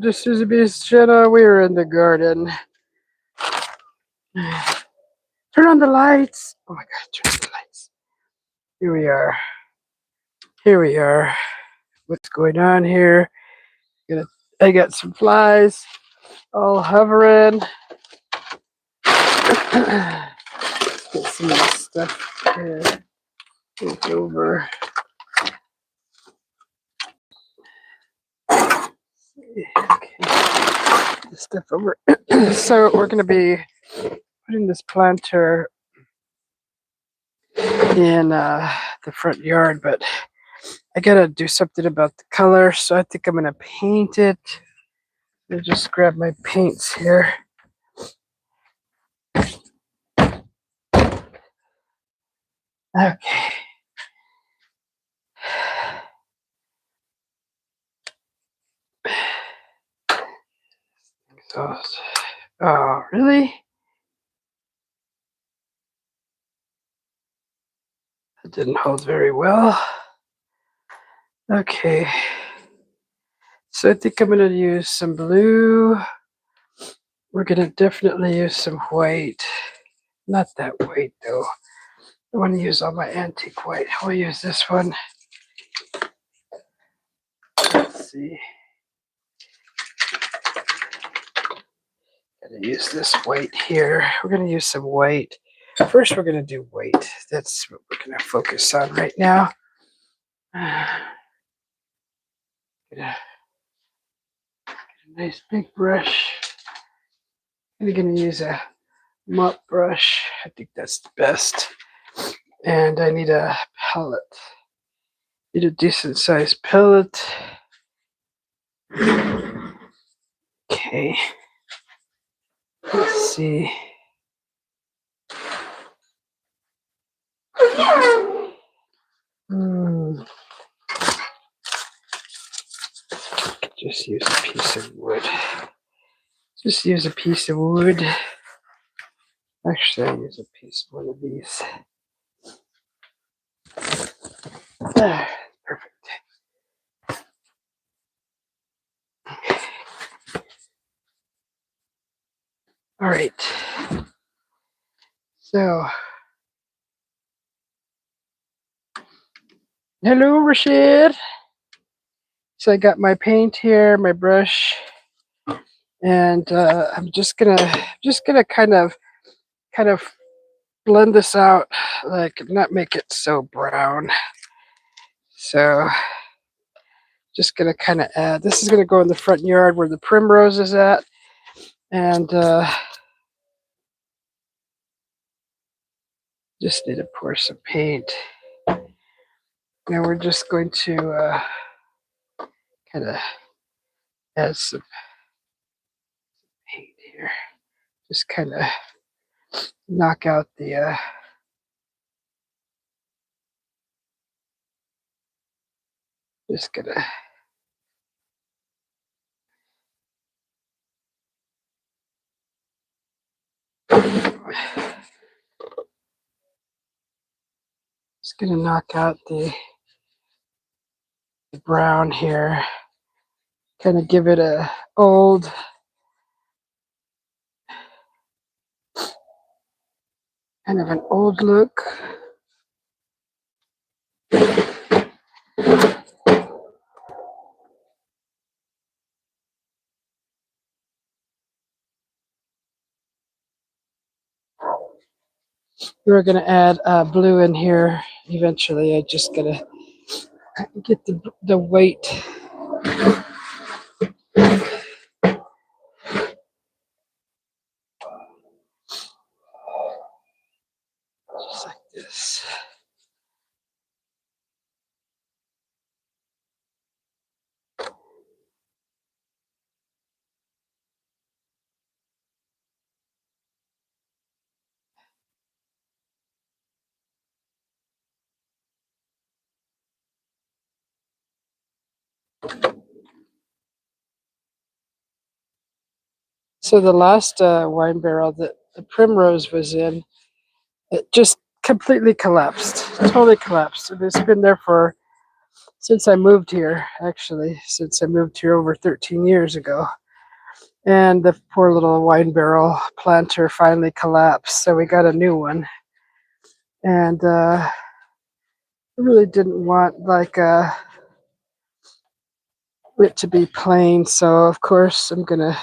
Just Susie B's channel. We are in the garden. Turn on the lights. Oh my God, turn on the lights. Here we are. Here we are. What's going on here? I got some flies all hovering. Get some of this stuff here. Move over. Okay. This stuff over. So we're going to be putting this planter in the front yard, but I gotta do something about the color, so I think I'm gonna paint it. I'll just grab my paints here. Okay. Oh, really? That didn't hold very well. Okay. So I think I'm going to use some blue. We're going to definitely use some white. Not that white, though. I want to use all my antique white. I'll use this one. Let's see. Going to use this white here. We're going to use some white. First, we're going to do white. That's what we're going to focus on right now. Get a nice big brush. I'm going to use a mop brush. I think that's the best. And I need a palette. Need a decent sized palette. Okay. Let's see. Just use a piece of wood. Just use a piece of wood. Actually, I'll use a piece of one of these. Perfect. All right. So, hello, Rashid. So I got my paint here, my brush, and I'm just gonna kind of blend this out, like not make it so brown. So just gonna kind of add. This is gonna go in the front yard where the primrose is at, and just need to pour some paint. Now we're just going to kind of add some paint here. Just kind of knock out the just gonna knock out the brown here, kind of give it a old kind of an old look. We're gonna add blue in here eventually. I just gotta get the weight. Just like this. So the last wine barrel that the primrose was in, it just completely collapsed, totally collapsed. And it's been there for since I moved here, actually, since I moved here over 13 years ago. And the poor little wine barrel planter finally collapsed, so we got a new one. And I really didn't want like it to be plain, so of course I'm gonna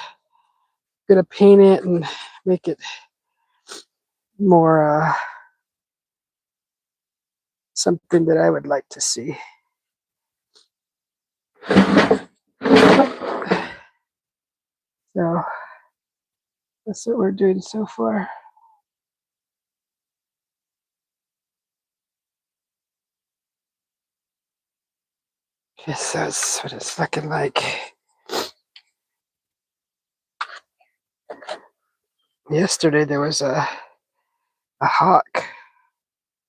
paint it and make it more something that I would like to see. So that's what we're doing so far. Yes, that's what it's looking like. Yesterday there was a hawk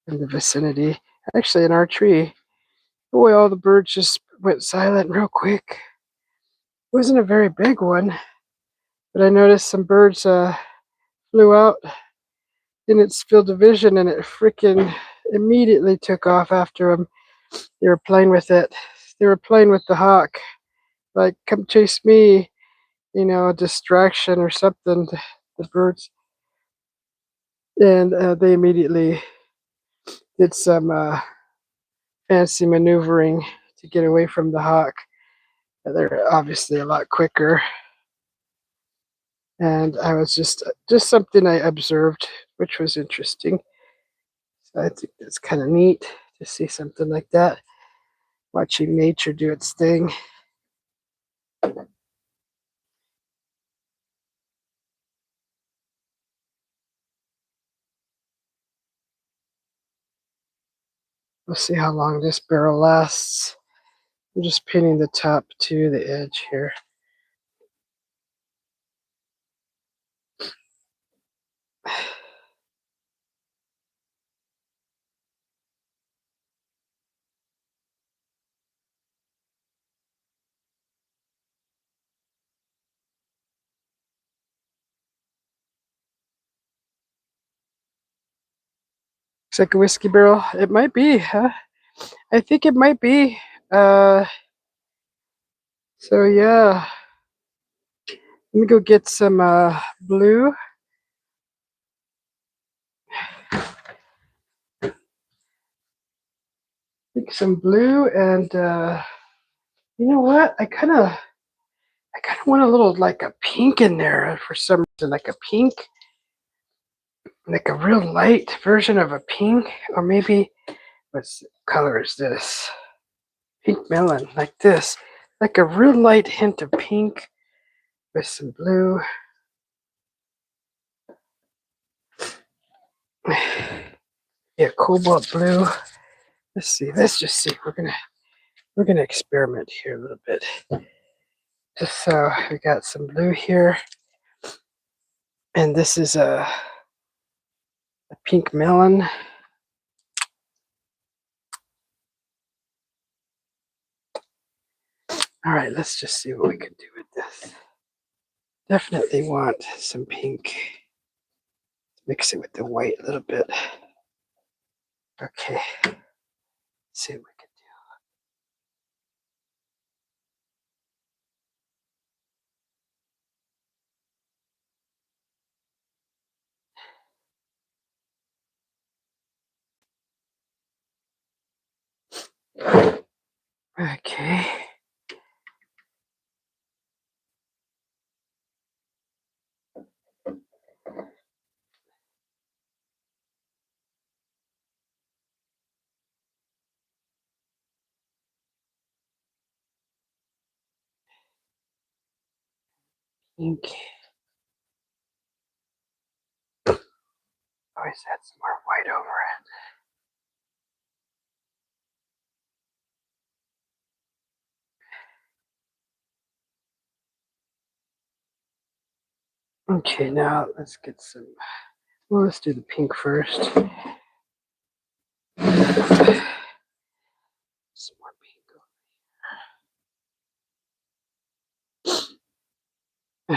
in the vicinity, actually in our tree. Boy, all the birds just went silent real quick. It wasn't a very big one, but I noticed some birds flew out in its field of vision, and it freaking immediately took off after them. They were playing with it. They were playing with the hawk, like, come chase me, a distraction or something, the birds. And they immediately did some fancy maneuvering to get away from the hawk. They're obviously a lot quicker. And I was just something I observed, which was interesting. So I think that's kind of neat to see something like that, watching nature do its thing. We'll see how long this barrel lasts. I'm just pinning the top to the edge here. Looks like a whiskey barrel. It might be, huh? I think it might be. So yeah. Let me go get some blue. Take some blue, and you know what? I kind of want a little like a pink in there for some reason, like a pink, like a real light version of a pink, or maybe what color is this? Pink melon, like this, like a real light hint of pink with some blue. Yeah, cobalt blue. Let's see. Let's just see. We're gonna experiment here a little bit. Just so we got some blue here, and this is a pink melon. All right, let's just see what we can do with this. Definitely want some pink. Mix it with the white a little bit. Okay. Let's see what we can do. Okay. Pink. Always add some more white over it. Okay, now let's get some. Well, let's do the pink first. Some more pink.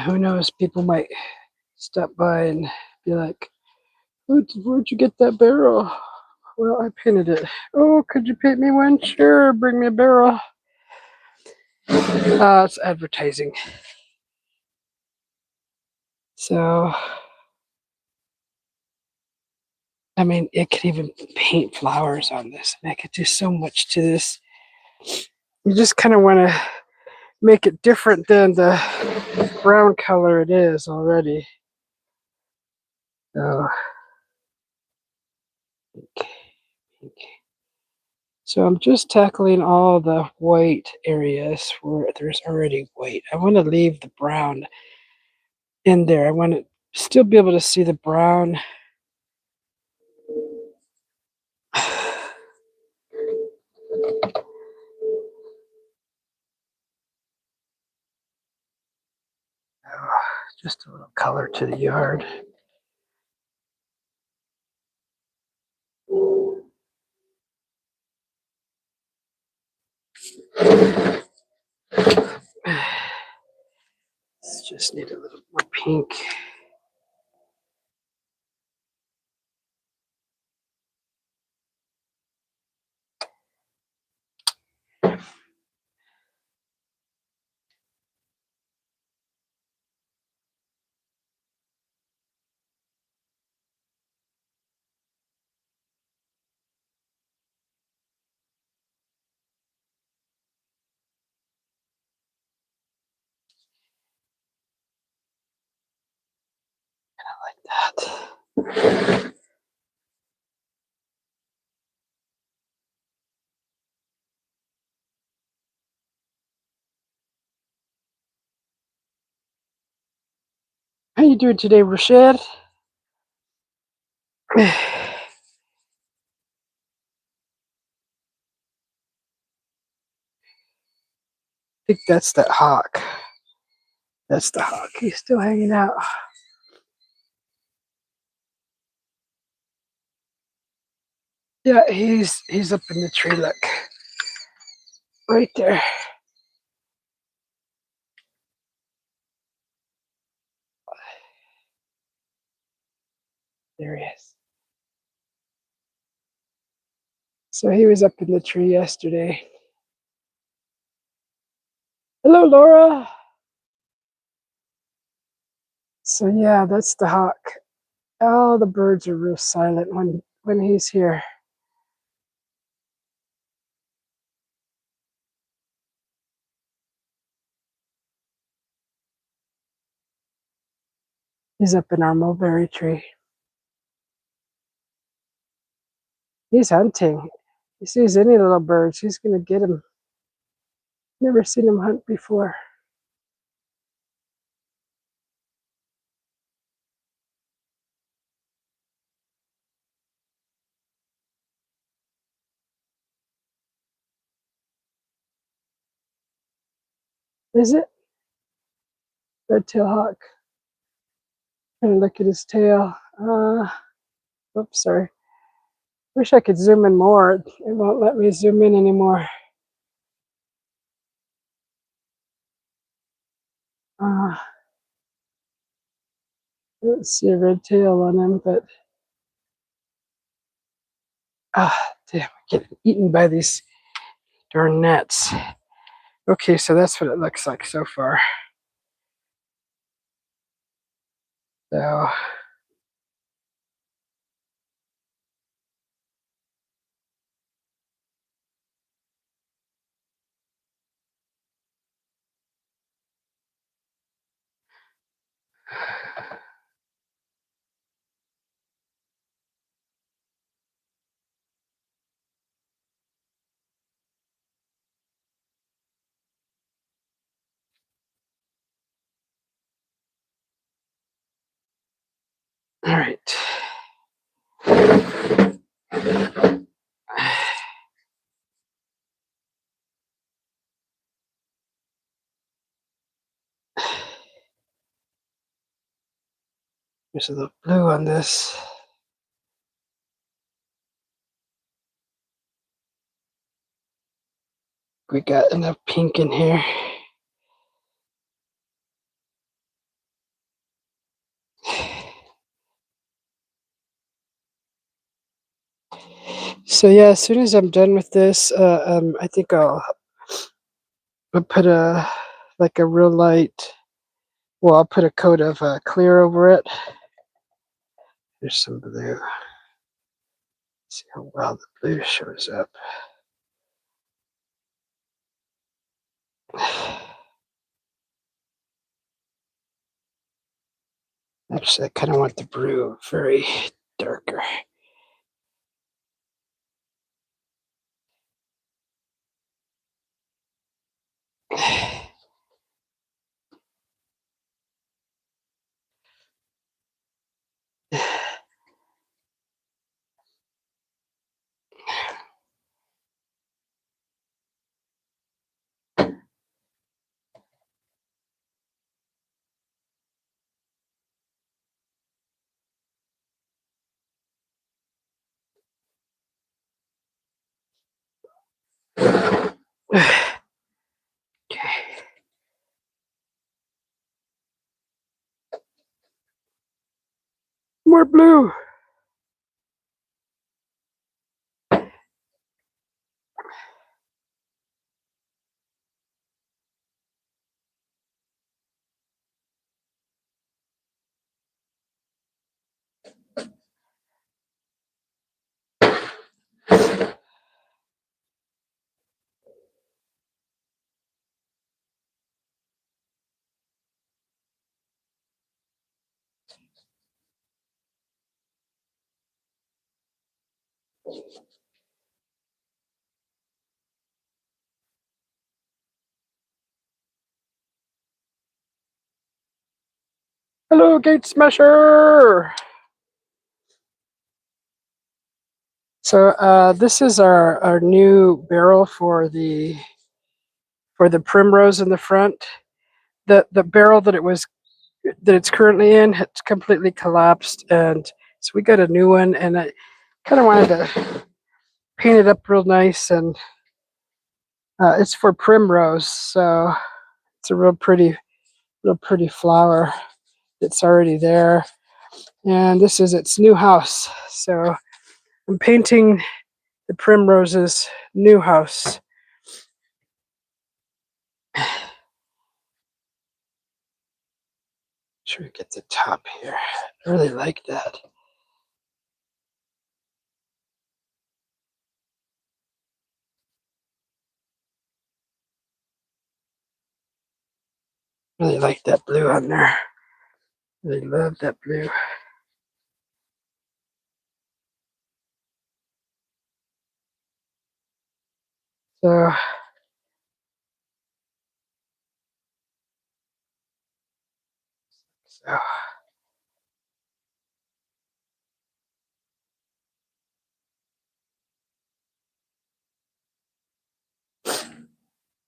Who knows? People might stop by and be like, "Where'd you get that barrel? Well, I painted it. Oh, could you paint me one? Sure, bring me a barrel. It's advertising. So, I mean, it could even paint flowers on this, and I could do so much to this. You just kind of want to make it different than the brown color it is already. So, pink. So I'm just tackling all the white areas where there's already white. I want to leave the brown in there. I want to still be able to see the brown. Just a little color to the yard. Just need a little more pink. That. How you doing today, Rashad? I think that's that hawk. That's the hawk. He's still hanging out. Yeah, he's up in the tree. Look, right there. There he is. So he was up in the tree yesterday. Hello, Laura. So yeah, that's the hawk. All the birds are real silent when he's here. He's up in our mulberry tree. He's hunting. He sees any little birds, he's gonna get him. Never seen him hunt before. Is it? Red-tailed hawk. Trying to look at his tail. Oops, sorry. Wish I could zoom in more. It won't let me zoom in anymore. I don't see a red tail on him, but damn, I'm getting eaten by these darn gnats. Okay, so that's what it looks like so far. So all right. There's a little blue on this. We got enough pink in here. So yeah, as soon as I'm done with this, I think I'll put a like a real light. Well, I'll put a coat of clear over it. There's some blue. See how well the blue shows up. Actually, I kind of want the blue very darker. More blue. Hello, Gate Smasher. So this is our new barrel for the primrose in the front. The barrel that it's currently in has completely collapsed, and so we got a new one, and I kind of wanted to paint it up real nice, and it's for primrose, so it's a real pretty flower that's already there, and this is its new house. So I'm painting the primrose's new house. Sure, get the top here. I really like that. Really like that blue on there. Really love that blue. So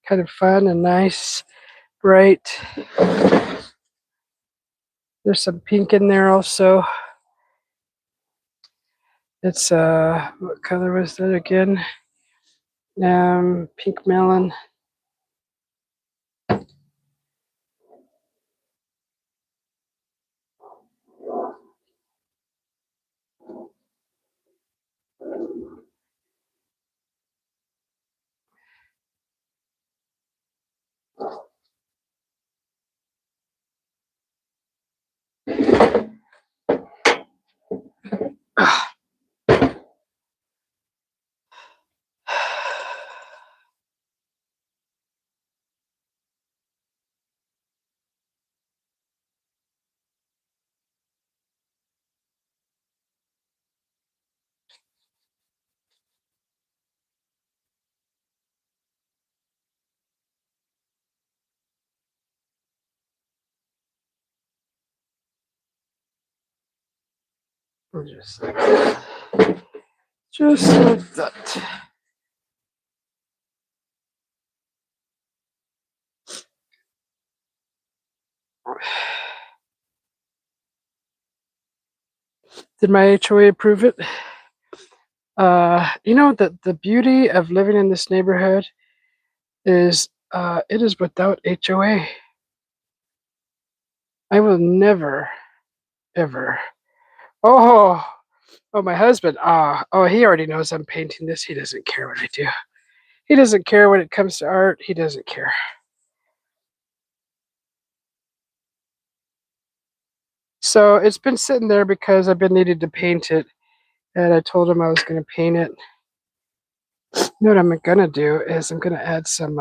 kind of fun and nice, bright. There's some pink in there also. It's what color was that again? Pink melon. Just like that. Just like that. Did my HOA approve it? You know that the beauty of living in this neighborhood is it is without HOA. I will never, ever. Oh, Oh, my husband. Oh, he already knows I'm painting this. He doesn't care what I do. He doesn't care when it comes to art. He doesn't care. So it's been sitting there because I've been needing to paint it, and I told him I was going to paint it. You know what I'm going to do is I'm going to add some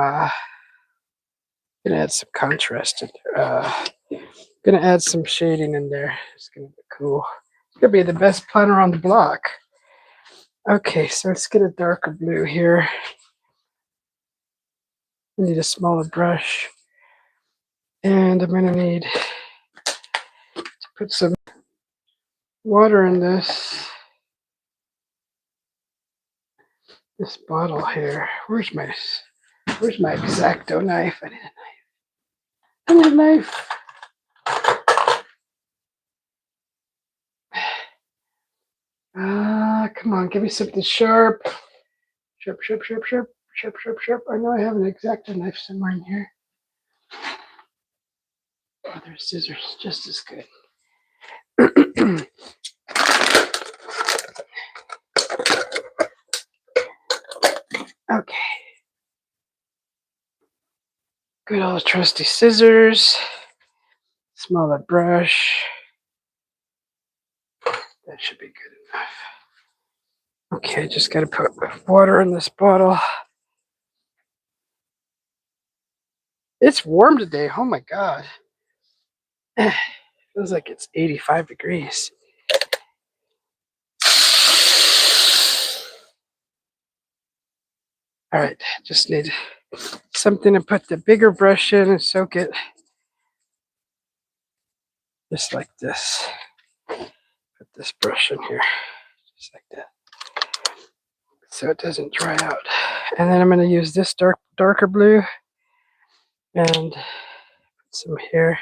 contrast. Gonna add some shading in there. It's gonna be cool. It's gonna be the best planner on the block. Okay, so let's get a darker blue here. I need a smaller brush, and I'm gonna need to put some water in this bottle here. Where's my X-Acto knife? I need a knife. Come on, give me something sharp. Sharp, sharp, sharp, sharp, sharp, sharp, sharp. I know I have an X-Acto knife somewhere in here. Oh, there's scissors, just as good. Okay. Good old trusty scissors. Smaller brush. That should be good enough. Okay, just gotta put water in this bottle. It's warm today. Oh my god. Feels like it's 85 degrees. All right, just need something to put the bigger brush in and soak it. Just like this. Put this brush in here, just like that, so it doesn't dry out. And then I'm going to use this darker blue and put some here,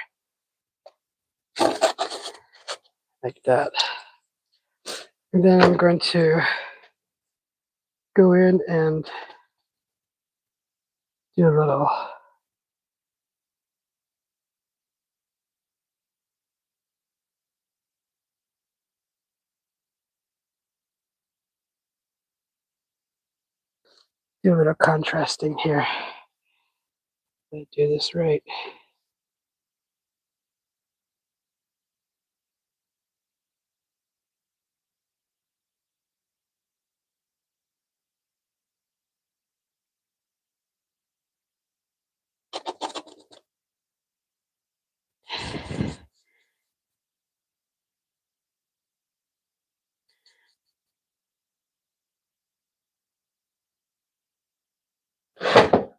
like that. And then I'm going to go in and do a little contrasting here. I do this right.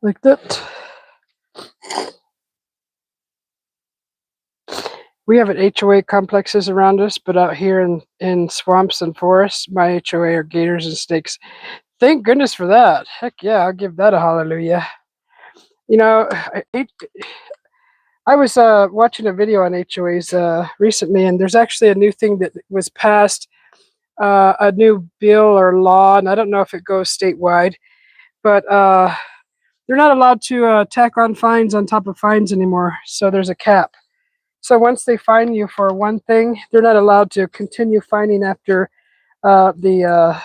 Like that. We have an HOA complexes around us, but out here in swamps and forests, my HOA are gators and snakes. Thank goodness for that. Heck yeah, I'll give that a hallelujah. You know, I was watching a video on HOAs recently, and there's actually a new thing that was passed, a new bill or law, and I don't know if it goes statewide, but they're not allowed to tack on fines on top of fines anymore. So there's a cap. So once they fine you for one thing, they're not allowed to continue fining after the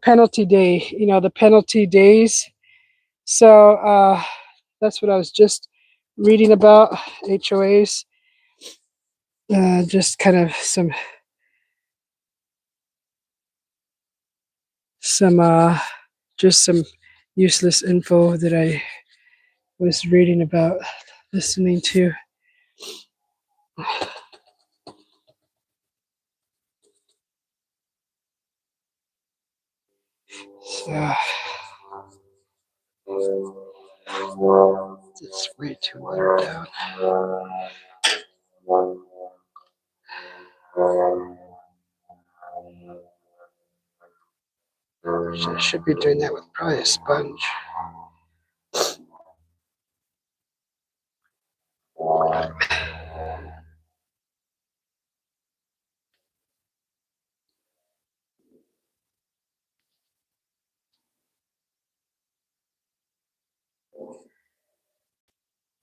penalty day. You know, the penalty days. So that's what I was just reading about HOAs. Just kind of some just some useless info that I was reading about, listening to. So it's way too watered down. So I should be doing that with probably a sponge.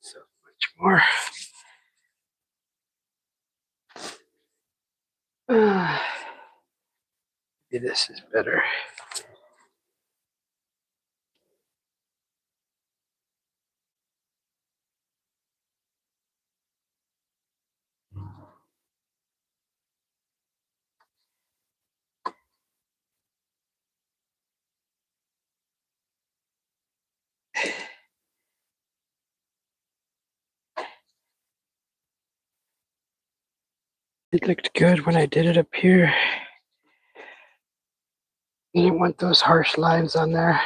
So much more. Maybe this is better. It looked good when I did it up here. You didn't want those harsh lines on there.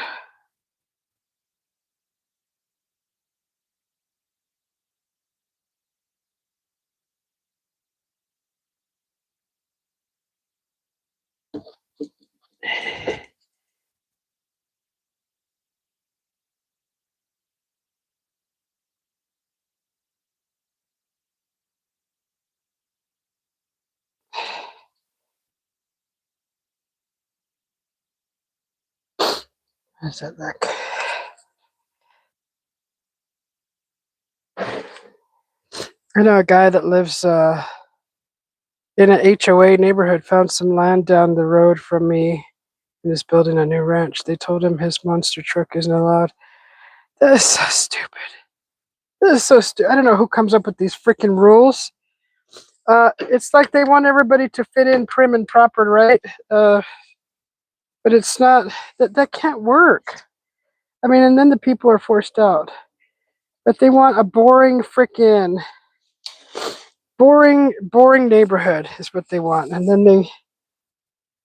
How's that look? I know a guy that lives in an HOA neighborhood found some land down the road from me and is building a new ranch. They told him his monster truck isn't allowed. That is so stupid. This is so stupid. I don't know who comes up with these freaking rules. It's like they want everybody to fit in prim and proper, right? But it's not, that can't work. I mean, and then the people are forced out. But they want a boring freaking, boring neighborhood is what they want. And then they,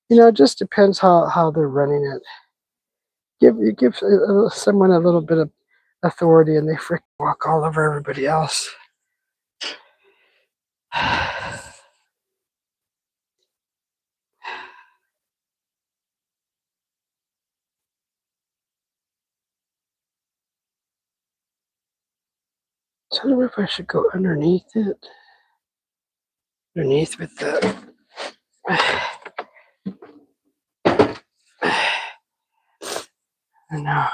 it just depends how they're running it. You give someone a little bit of authority and they freaking walk all over everybody else. So I don't know if I should go underneath it. Underneath with the... I know.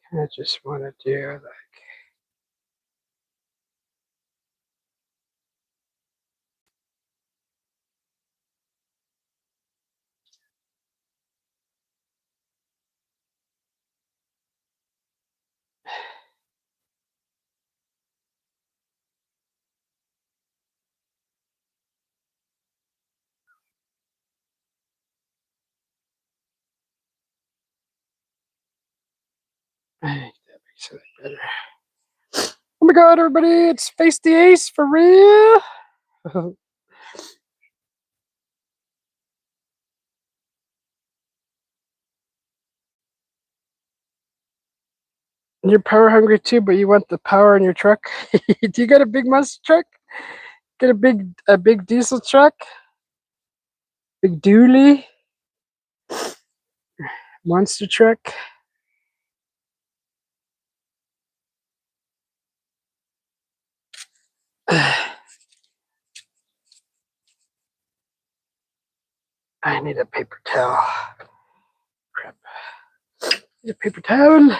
Kind of just want to do like... I think that makes it better. Oh my god, everybody, it's Face the Ace for real. You're power hungry too, but you want the power in your truck. Do you got a big monster truck? Get a big diesel truck? Big dually? Monster truck? I need a paper towel. Crap. Need a paper towel.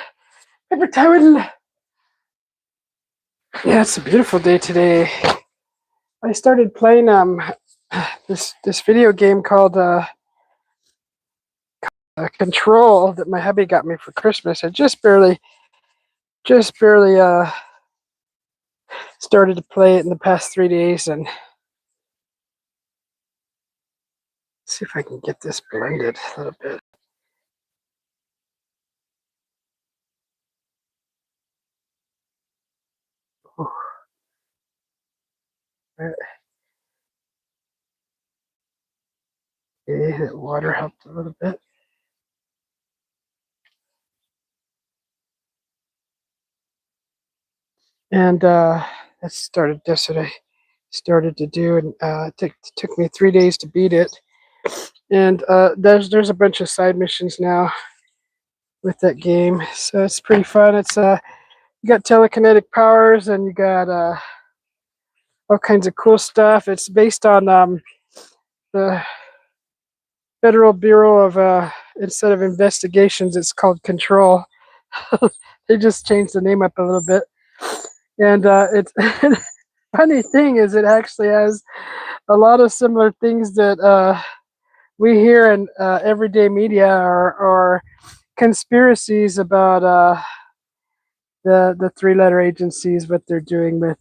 Paper towel. Yeah, it's a beautiful day today. I started playing this video game called Control that my hubby got me for Christmas. I just barely started to play it in the past 3 days, and see if I can get this blended a little bit. Ooh. Right. Okay, that water helped a little bit. And that started yesterday. Started to do, and it took me 3 days to beat it. And there's a bunch of side missions now with that game, so it's pretty fun. It's you got telekinetic powers, and you got all kinds of cool stuff. It's based on the Federal Bureau of instead of investigations, it's called Control. They just changed the name up a little bit, and it's funny thing is, it actually has a lot of similar things that we hear in everyday media, or conspiracies about the three-letter agencies, what they're doing with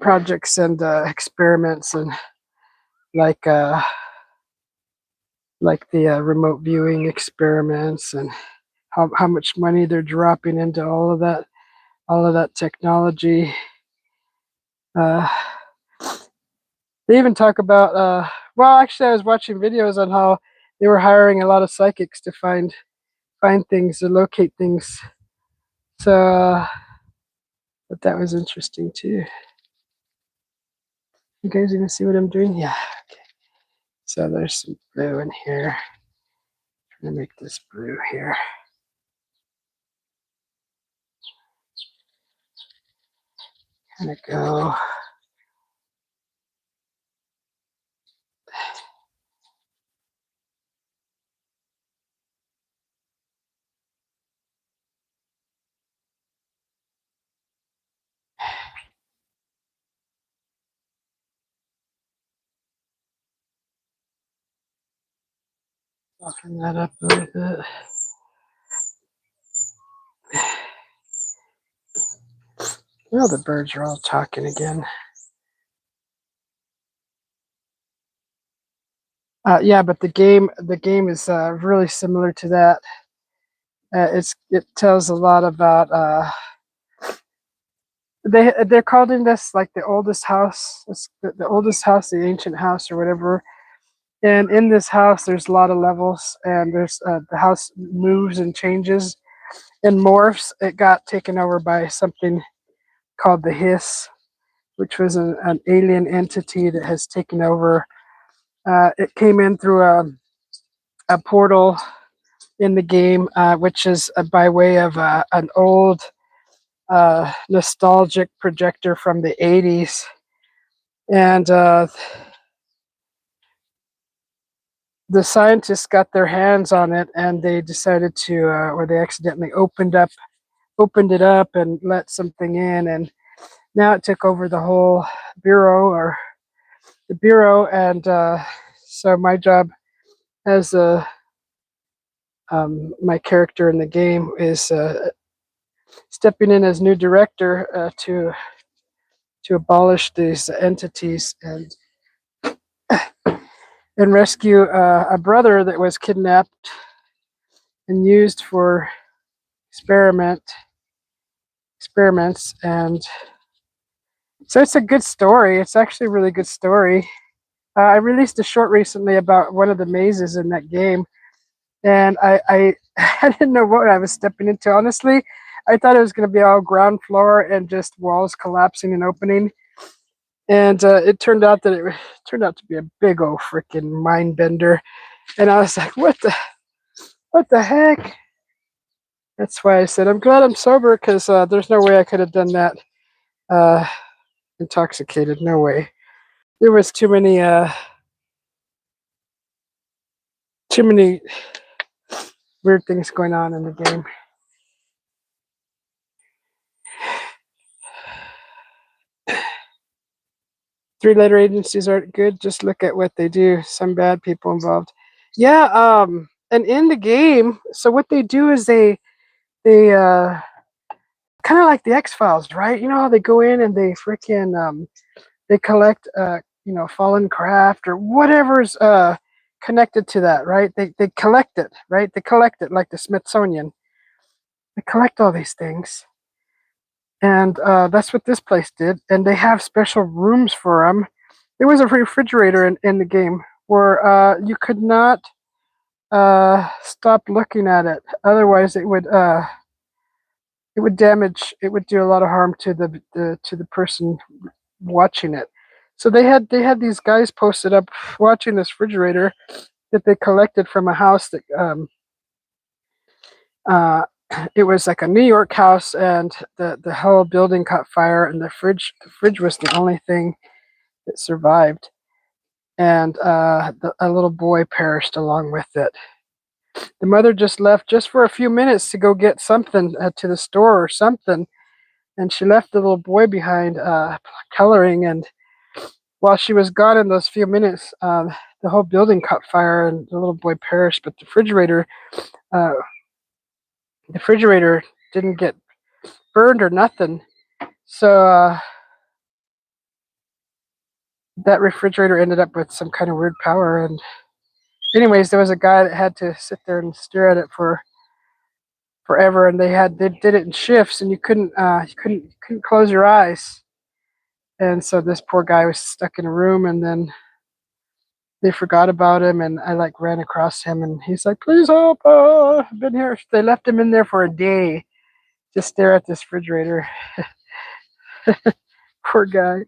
projects and experiments, and like uh, like the remote viewing experiments, and how much money they're dropping into all of that technology. Uh, they even talk about well, actually, I was watching videos on how they were hiring a lot of psychics to find things, to locate things. So, but that was interesting too. You guys gonna see what I'm doing? Yeah. Okay. So there's some blue in here. I'm gonna make this blue here. Kind of go. Soften that up a little bit. Well, the birds are all talking again. Yeah, but the game is really similar to that. It tells a lot about they're called in this like the oldest house. It's the oldest house, the ancient house or whatever. And in this house, there's a lot of levels, and there's the house moves and changes and morphs. It got taken over by something called the Hiss, which was an alien entity that has taken over. It came in through a portal in the game, which is by way of an old nostalgic projector from the 80s. And the scientists got their hands on it, and they decided to, or they accidentally opened it up and let something in, and now it took over the whole bureau, or the bureau. And so my job as my character in the game is stepping in as new director to abolish these entities, and rescue a brother that was kidnapped and used for experiments. And so it's a good story. It's actually a really good story. I released a short recently about one of the mazes in that game, and I didn't know what I was stepping into. Honestly, I thought it was going to be all ground floor and just walls collapsing and opening, and it turned out that it turned out to be a big old freaking mind bender. And I was like, what the heck? That's why I said I'm glad I'm sober, because there's no way I could have done that uh, intoxicated. No way. There was too many weird things going on in the game. Three-letter agencies aren't good. Just look at what they do. Some bad people involved. Yeah. And in the game, so what they do is they kind of like the X-Files, right? You know how they go in and they freaking they collect fallen craft or whatever's connected to that, right? They collect it, right? They collect it like the Smithsonian. They collect all these things, and that's what this place did. And they have special rooms for them. There was a refrigerator in the game where you could not stop looking at it, otherwise it would damage. It would do a lot of harm to the person watching it. So they had these guys posted up watching this refrigerator that they collected from a house that uh, it was like a New York house, and the whole building caught fire, and the fridge was the only thing that survived, and a little boy perished along with it. The mother just left just for a few minutes to go get something to the store or something, and she left the little boy behind coloring. And while she was gone in those few minutes, the whole building caught fire and the little boy perished. But uh, the refrigerator didn't get burned or nothing. So that refrigerator ended up with some kind of weird power. And anyways, there was a guy that had to sit there and stare at it for forever, and they did it in shifts, and you couldn't close your eyes. And so this poor guy was stuck in a room, and then they forgot about him, and I like ran across him, and he's like, "Please help! I've been here." They left him in there for a day to stare at this refrigerator. Poor guy.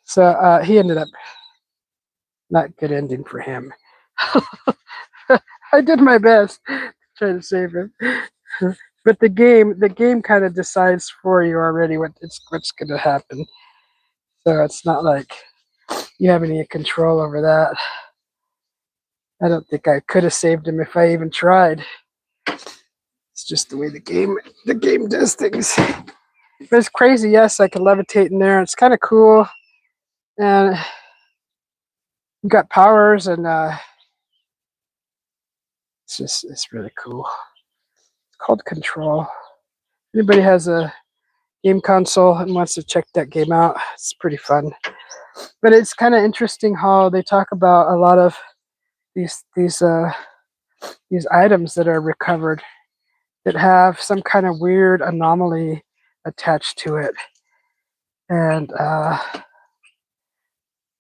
So he ended up not good ending for him. I did my best to try to save him. But the game kind of decides for you already what's going to happen. So it's not like you have any control over that. I don't think I could have saved him if I even tried. It's just the way the game does things. But it's crazy. Yes, I can levitate in there. It's kind of cool, and you got powers, and it's really cool. It's called Control. Anybody has a game console and wants to check that game out, it's pretty fun. But it's kind of interesting how they talk about a lot of these items that are recovered that have some kind of weird anomaly attached to it, and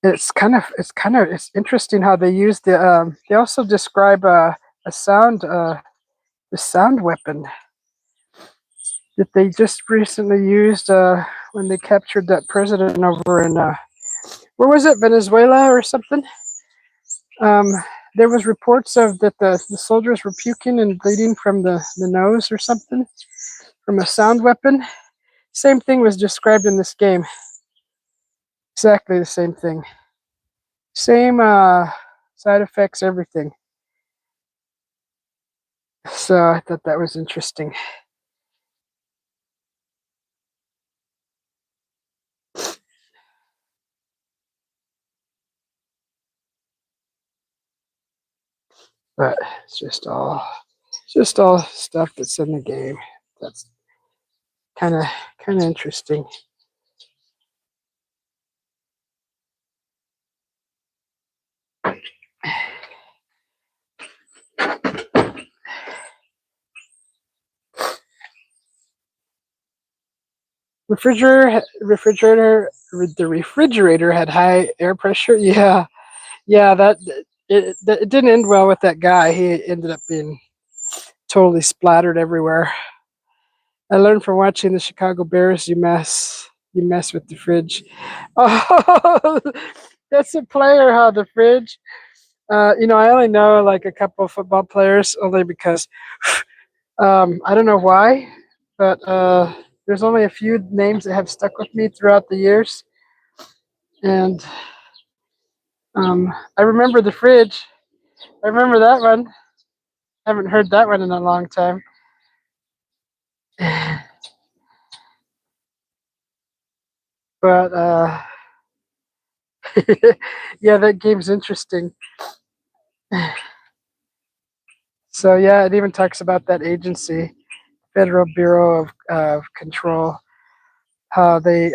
it's interesting how they use they also describe a sound the sound weapon that they just recently used when they captured that president over in where was it, Venezuela or something. Um, there was reports of that the soldiers were puking and bleeding from the nose or something from a sound weapon. Same thing was described in this game. Exactly the same thing. Same side effects, everything. So I thought that was interesting. But it's just all stuff that's in the game. That's kind of interesting. The refrigerator had high air pressure. Yeah, it didn't end well with that guy. He ended up being totally splattered everywhere. I learned from watching the Chicago Bears. You mess with the fridge. Oh, that's a player, huh? The fridge. I only know like a couple of football players, only because I don't know why, but there's only a few names that have stuck with me throughout the years, and I remember the fridge. I remember that one. I haven't heard that one in a long time. But yeah, that game's interesting. So yeah, it even talks about that agency, Federal Bureau of Control, how they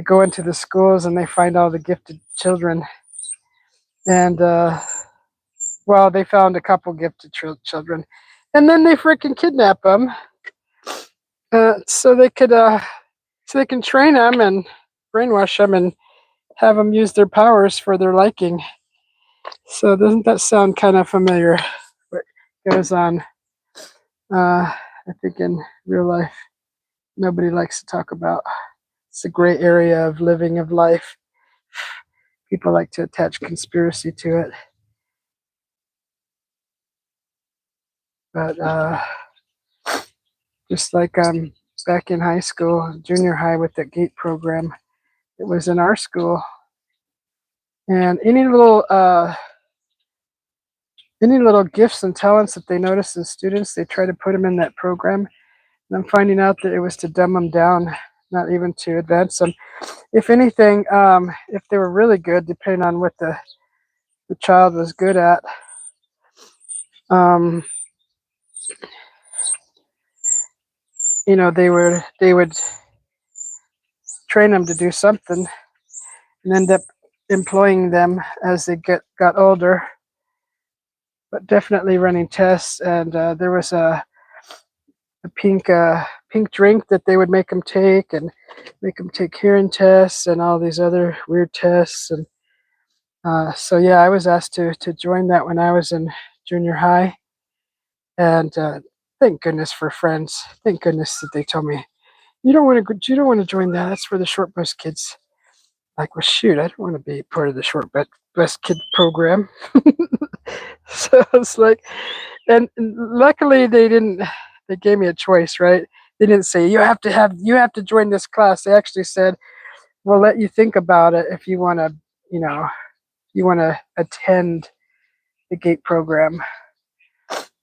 go into the schools and they find all the gifted children, and well, they found a couple gifted children, and then they freaking kidnap them, so they can train them and brainwash them and have them use their powers for their liking. So doesn't that sound kind of familiar? What goes on? I think in real life, nobody likes to talk about. It's a gray area of living of life. People like to attach conspiracy to it, but just like back in high school, junior high, with the GATE program, it was in our school, and any little any little gifts and talents that they noticed in students, they try to put them in that program. And I'm finding out that it was to dumb them down, not even to advance them. If anything, if they were really good, depending on what the child was good at, um, they would train them to do something and end up employing them as they got older. But definitely running tests, and there was a pink drink that they would make them take, and make them take hearing tests and all these other weird tests. And so yeah, I was asked to join that when I was in junior high, and thank goodness for friends. Thank goodness that they told me you don't want to join that. That's for the short bus kids. Like, well, shoot, I don't want to be part of the short bus kid program. So it's like, and luckily they didn't. They gave me a choice, right? They didn't say you have to join this class. They actually said, we'll let you think about it if you want to, you know, you want to attend the gate program.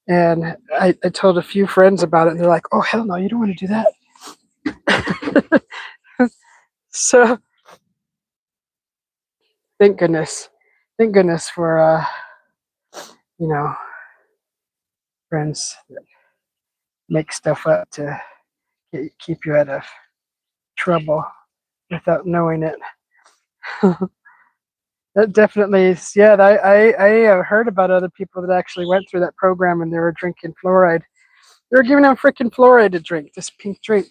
And I told a few friends about it, and they're like, oh hell no, you don't want to do that. So thank goodness, for you know, friends that make stuff up to keep you out of trouble without knowing it. That definitely is, yeah. I heard about other people that actually went through that program and they were drinking fluoride. They were giving them freaking fluoride to drink, this pink drink.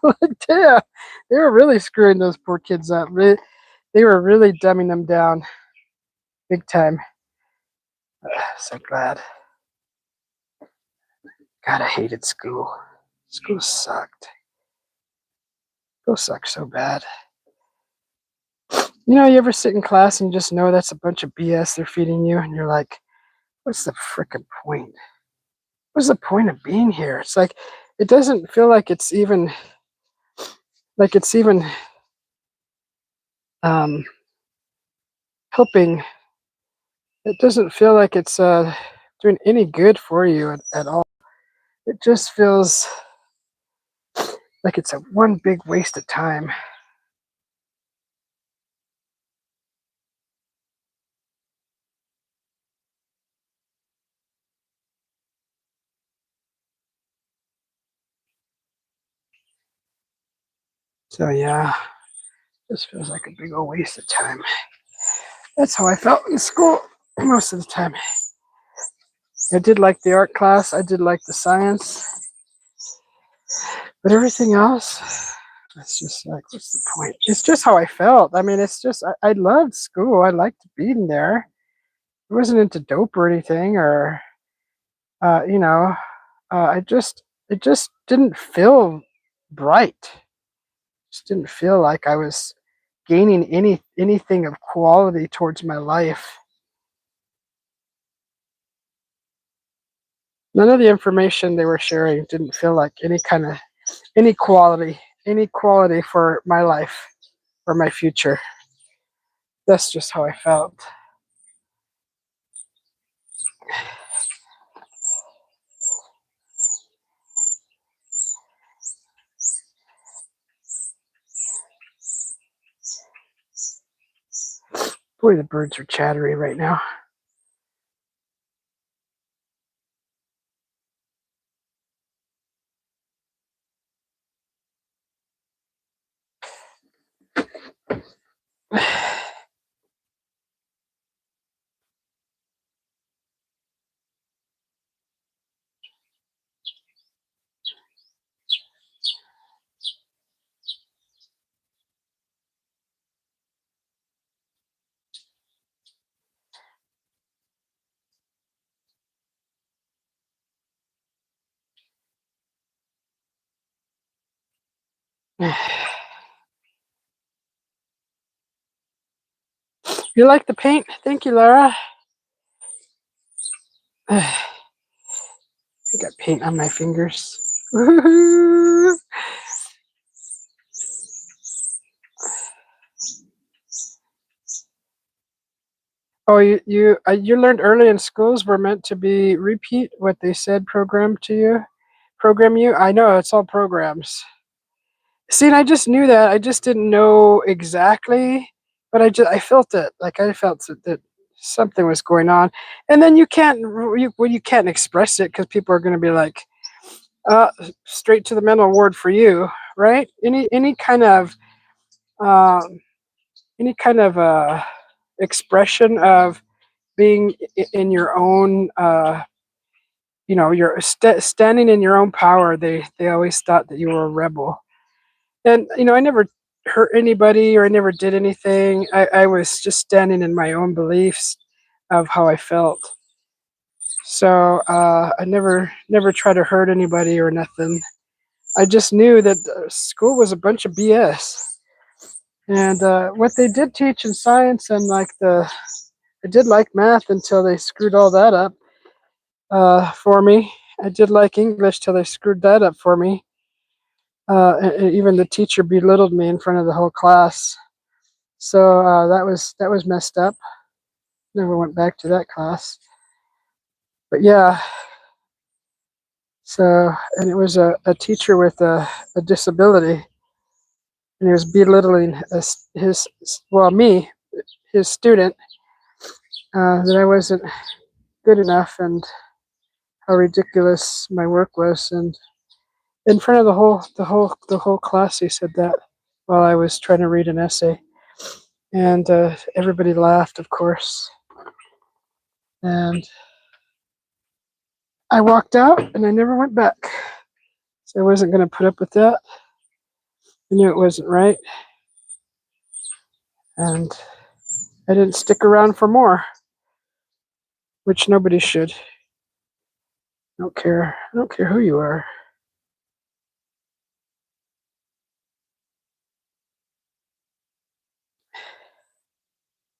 Like, damn, they were really screwing those poor kids up. They were really dumbing them down, big time. So glad. God, I hated school. School sucked. School sucked so bad. You know, you ever sit in class and just know that's a bunch of BS they're feeding you, and you're like, what's the frickin' point? What's the point of being here? It's like, it doesn't feel like it's even um, helping. It doesn't feel like it's doing any good for you at all. It just feels like it's a one big waste of time. So yeah, this feels like a big old waste of time. That's how I felt in school most of the time. I did like the art class. I did like the science. But everything else, it's just like, what's the point? It's just how I felt. I mean, it's just, I loved school. I liked being there. I wasn't into dope or anything, or, you know, it just didn't feel bright. It just didn't feel like I was gaining anything of quality towards my life. None of the information they were sharing didn't feel like any quality, for my life or my future. That's just how I felt. Boy, the birds are chattery right now. You like the paint? Thank you, Laura. I got paint on my fingers. Oh, you learned early in schools were meant to be repeat what they said program you. I know it's all programs. See, and I just knew that. I just didn't know exactly, but I felt it. Like I felt that something was going on, and then you can't express it because people are going to be like, uh, straight to the mental ward for you, right? Um, any kind of expression of being in your own, you're standing in your own power. They always thought that you were a rebel, and I never hurt anybody or I never did anything. I was just standing in my own beliefs of how I felt. So I never try to hurt anybody or nothing. I just knew that school was a bunch of BS. And what they did teach in science and I did like math until they screwed all that up for me. I did like English till they screwed that up for me. And even the teacher belittled me in front of the whole class. So that was messed up. Never went back to that class. But yeah, so and it was a teacher with a disability, and he was belittling me, his student, that I wasn't good enough and how ridiculous my work was, and in front of the whole class he said that while I was trying to read an essay, and everybody laughed, of course, and I walked out and I never went back. So I wasn't going to put up with that. I knew it wasn't right, and I didn't stick around for more, which nobody should. I don't care who you are.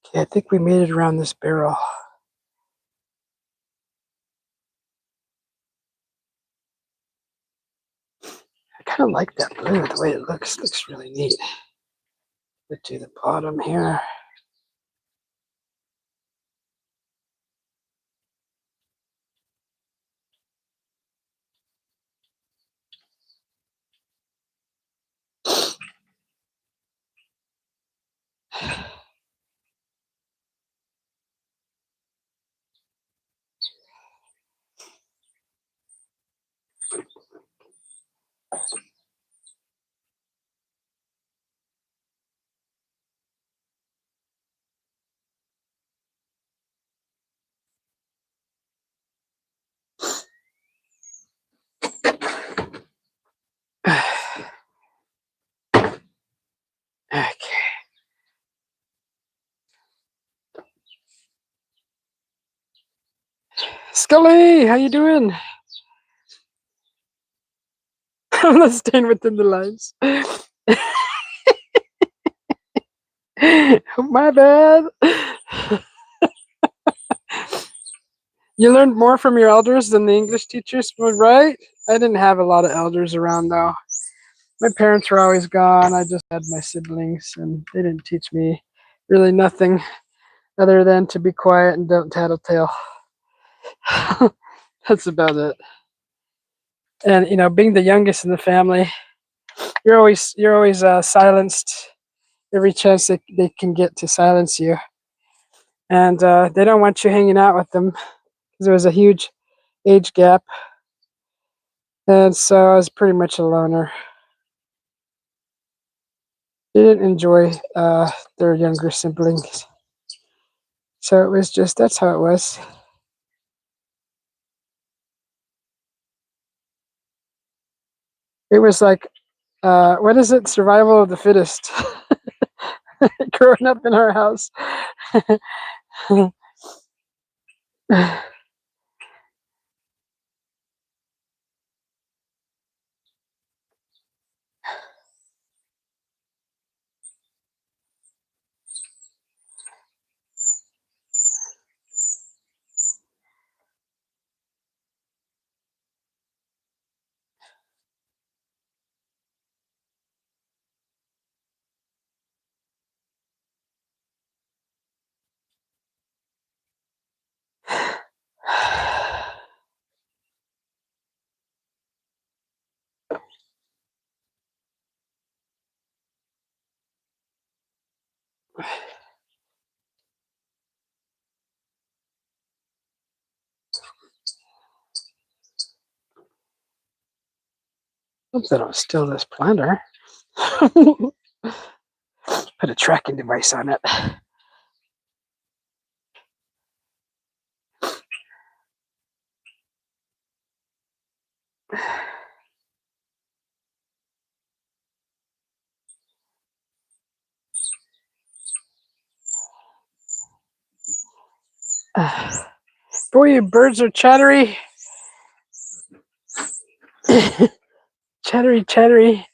Okay, I think we made it around this barrel. I kind of like that blue, the way it looks. Looks really neat. Get to the bottom here. Okay. Scully, how you doing? I'm not staying within the lines. My bad. You learned more from your elders than the English teachers, right? I didn't have a lot of elders around though. My parents were always gone. I just had my siblings, and they didn't teach me really nothing other than to be quiet and don't tattletale. That's about it. And being the youngest in the family, you're always silenced every chance they can get to silence you, and they don't want you hanging out with them because there was a huge age gap, and so I was pretty much a loner. They didn't enjoy their younger siblings, so it was just that's how it was. It was like, what is it? Survival of the fittest. Growing up in our house. Hope they don't steal this planter. Put a tracking device on it. Boy, you birds are chattery. Chattery, chattery.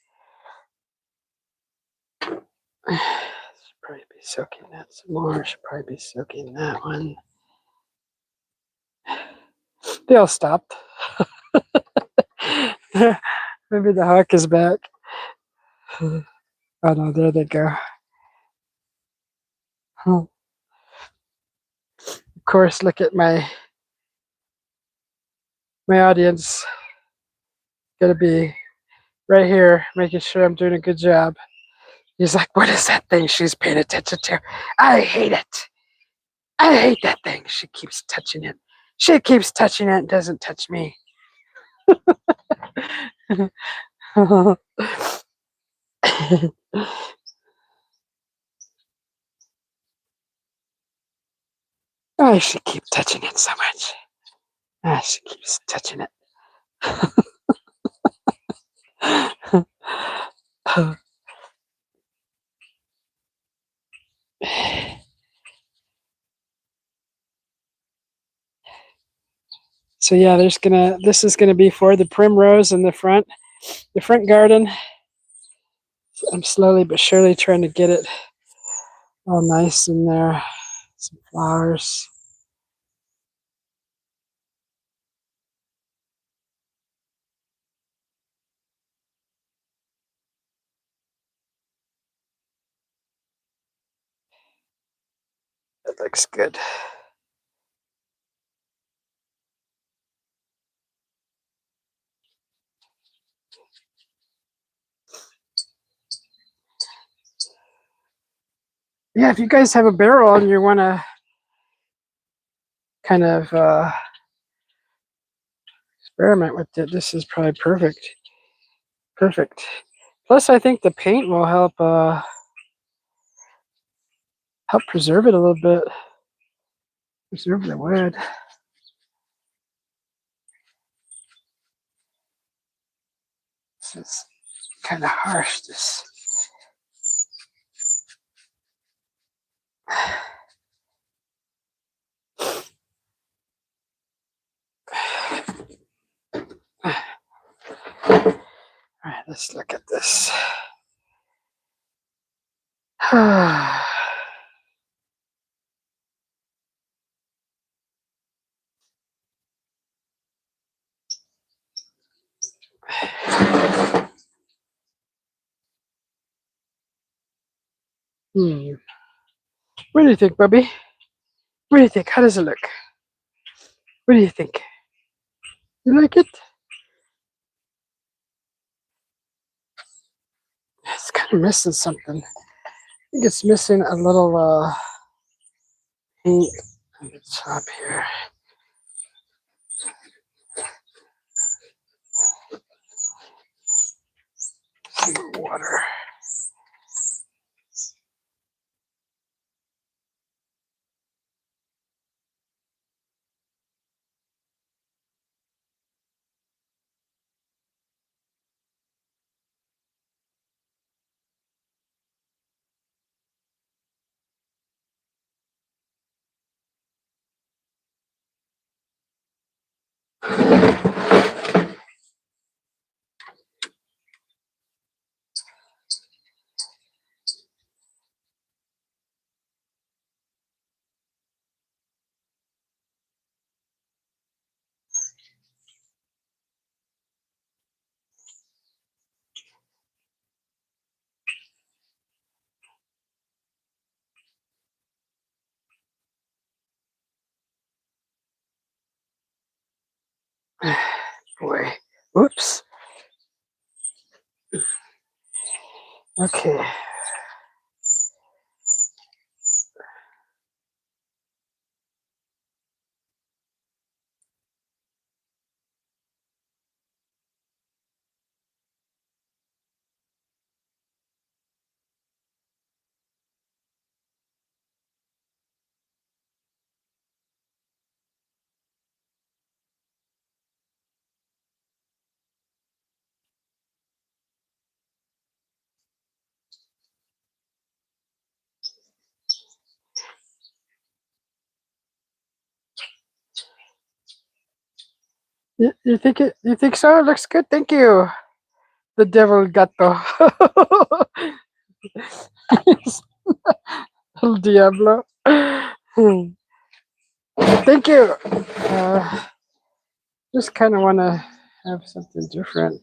Should probably be soaking that some more. Should probably be soaking that one. They all stopped. Maybe the hawk is back. Oh no, there they go. Of course, look at my audience. Gotta be right here, making sure I'm doing a good job. He's like, what is that thing she's paying attention to? I hate it. I hate that thing. She keeps touching it. She keeps touching it and doesn't touch me. Oh, she keeps touching it so much. She keeps touching it. So yeah, this is gonna be for the primrose in the front garden. I'm slowly but surely trying to get it all nice in there. Some flowers. That looks good. Yeah, if you guys have a barrel and you want to kind of experiment with it, this is probably perfect. Perfect. Plus, I think the paint will help preserve it a little bit. Preserve the wood. This is kind of harsh. This. All right, let's look at this. What do you think, Bubby? What do you think? How does it look? What do you think? You like it? It's kind of missing something. I think it's missing a little paint on the top here. Some more water. Boy. Oops. Okay. You think it? You think so? It looks good. Thank you. The devil gato. El diablo. Thank you. Just kind of want to have something different.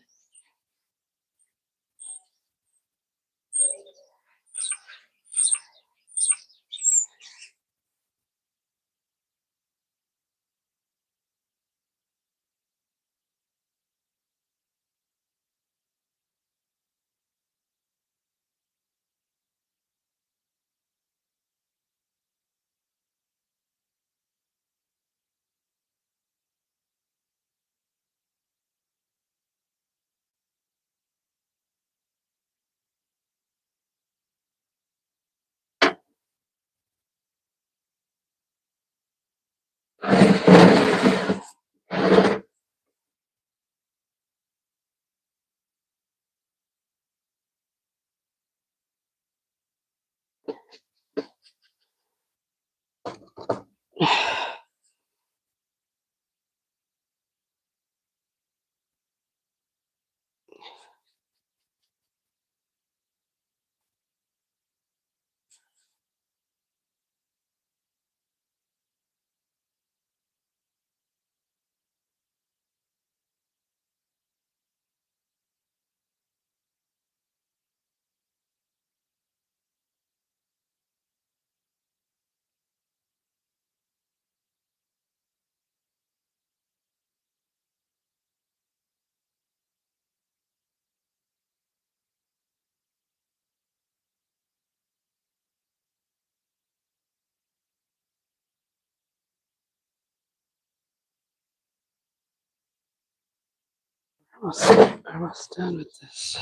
Almost done with this.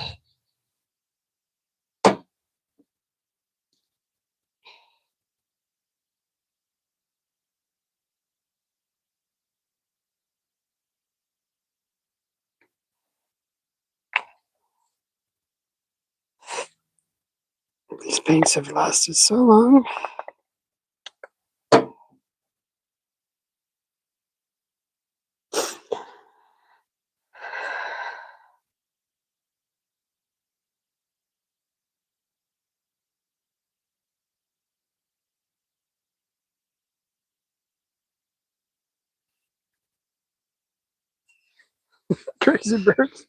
These paints have lasted so long. Crazy birds.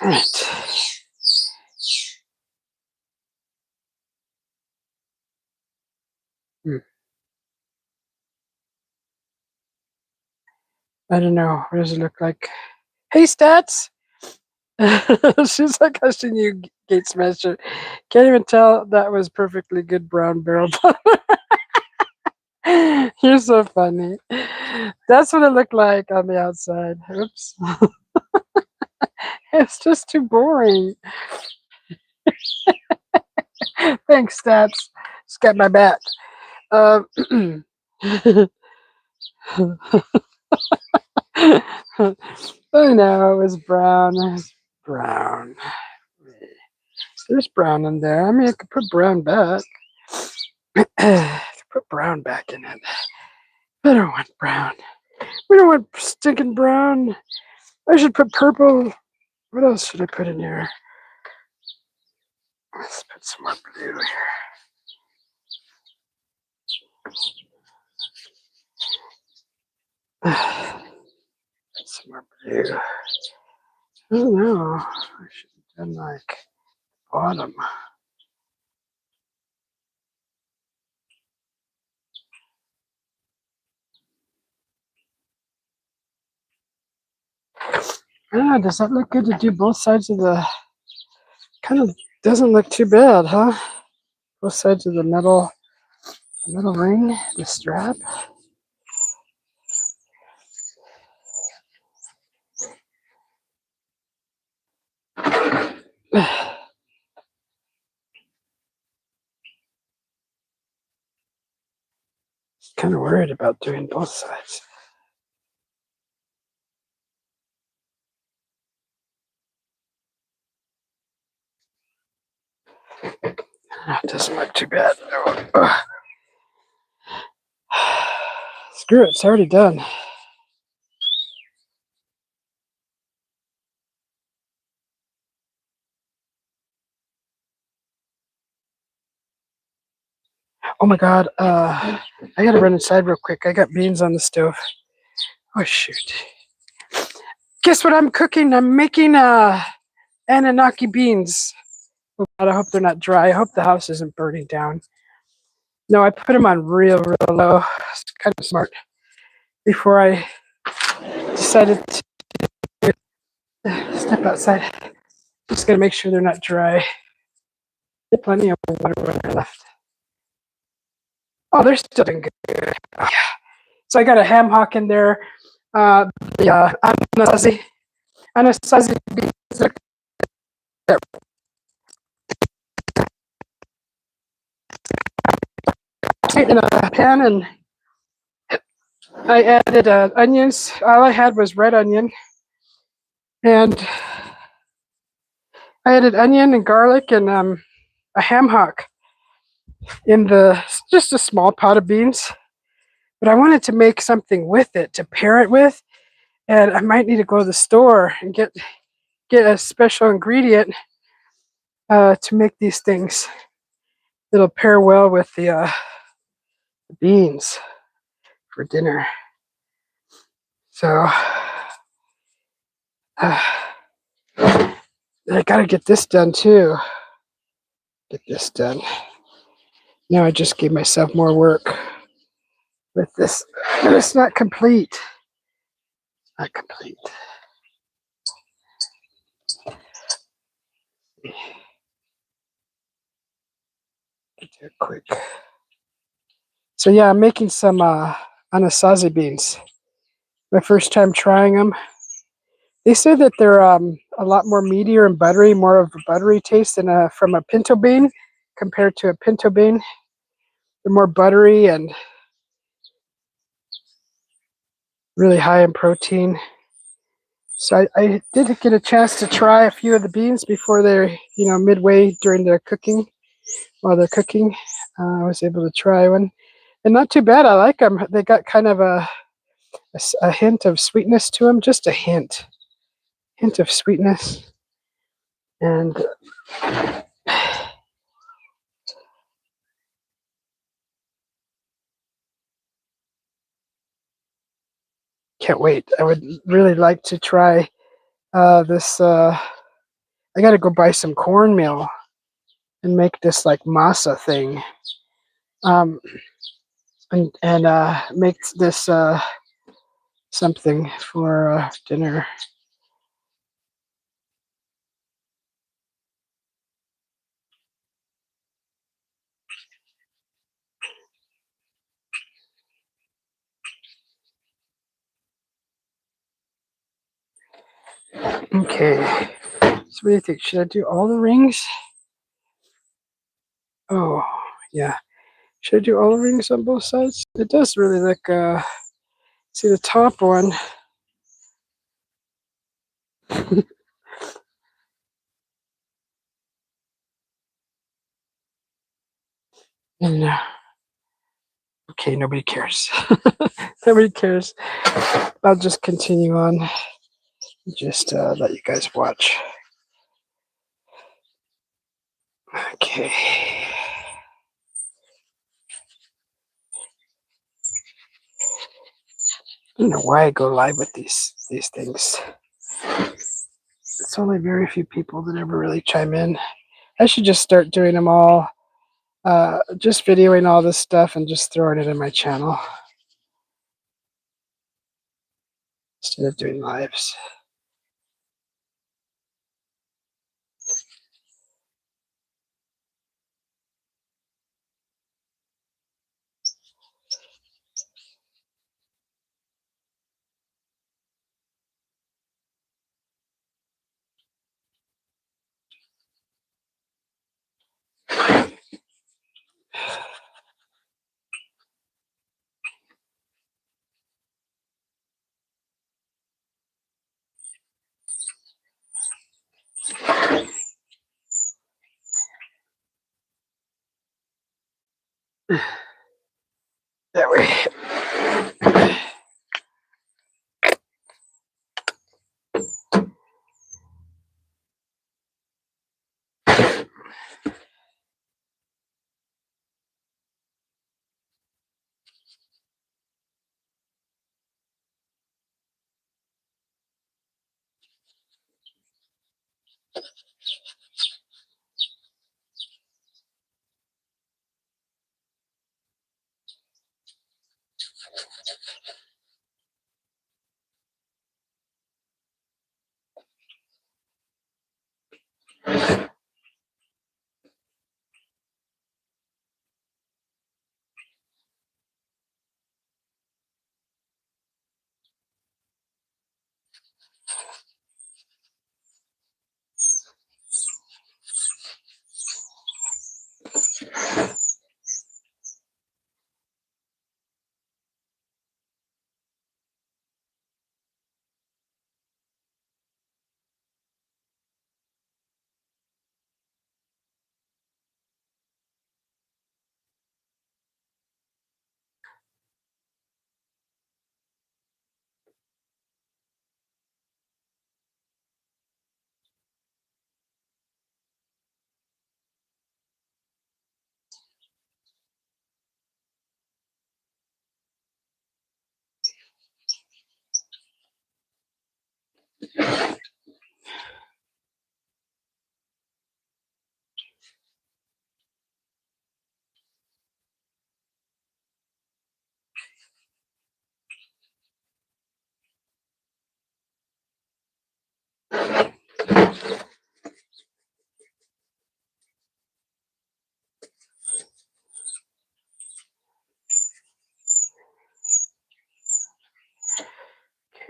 All right. I don't know. What does it look like? Hey, Stats! She's like hushing you, Gate Smasher. Can't even tell that was perfectly good brown barrel. You're so funny. That's what it looked like on the outside. Oops. It's just too boring. Thanks, Stats. Just got my back. Um, I know it was brown. It was brown. There's brown in there. I mean, I could put brown back. I could put brown back in it. I don't want brown. We don't want stinking brown. I should put purple. What else should I put in here? Let's put some more blue here. Put some more blue. Oh no, I should have done like bottom. I don't know, does that look good to do both sides of the, kind of doesn't look too bad, huh? Both sides of the metal ring, the strap. Kind of worried about doing both sides. It doesn't look too bad. Screw it, it's already done. Oh my god, I gotta run inside real quick. I got beans on the stove. Oh shoot. Guess what I'm cooking? I'm making Anunnaki beans. Oh god, I hope they're not dry. I hope the house isn't burning down. No, I put them on real low. It's kind of smart. Before I decided to step outside. Just gotta make sure they're not dry. There's plenty of water when they're left. Oh, they're still doing good. Oh, yeah. So I got a ham hock in there. The Anasazi beans in a pan, and I added onions. All I had was red onion, and I added onion and garlic and a ham hock in just a small pot of beans. But I wanted to make something with it to pair it with, and I might need to go to the store and get a special ingredient to make these things that'll pair well with the beans for dinner. So I gotta get this done too. Get this done. Now I just gave myself more work with this, but it's not complete. Not complete. Do it quick. So yeah, I'm making some Anasazi beans. My first time trying them. They say that they're a lot more meatier and buttery, more of a buttery taste than from a pinto bean compared to a pinto bean. They're more buttery and really high in protein. So I did get a chance to try a few of the beans before they're, midway during their cooking. While they're cooking, I was able to try one. And not too bad. I like them. They got kind of a hint of sweetness to them, just a hint of sweetness. And can't wait. I would really like to try this. I got to go buy some cornmeal and make this like masa thing. And make this something for dinner. Okay. So what do you think? Should I do all the rings? Oh, yeah. Should I do all the rings on both sides? It does really look, see the top one. And, okay, nobody cares. Nobody cares. I'll just continue on. Just let you guys watch. Okay. I don't know why I go live with these things. It's only very few people that ever really chime in. I should just start doing them all. Just videoing all this stuff and just throwing it in my channel instead of doing lives. That way.